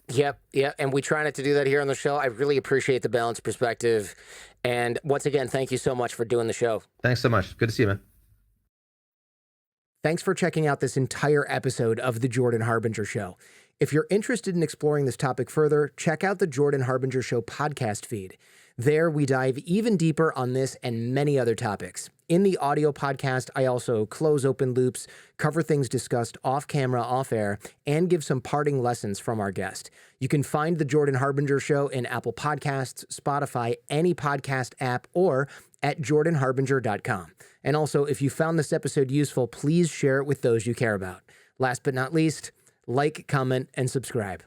Yep. And we try not to do that here on the show. I really appreciate the balanced perspective. And once again, thank you so much for doing the show. Thanks so much. Good to see you, man. Thanks for checking out this entire episode of The Jordan Harbinger Show. If you're interested in exploring this topic further, check out the Jordan Harbinger Show podcast feed. There, we dive even deeper on this and many other topics. In the audio podcast, I also close open loops, cover things discussed off camera, off air, and give some parting lessons from our guest. You can find The Jordan Harbinger Show in Apple Podcasts, Spotify, any podcast app, or at jordanharbinger.com. And also, if you found this episode useful, please share it with those you care about. Last but not least, like, comment, and subscribe.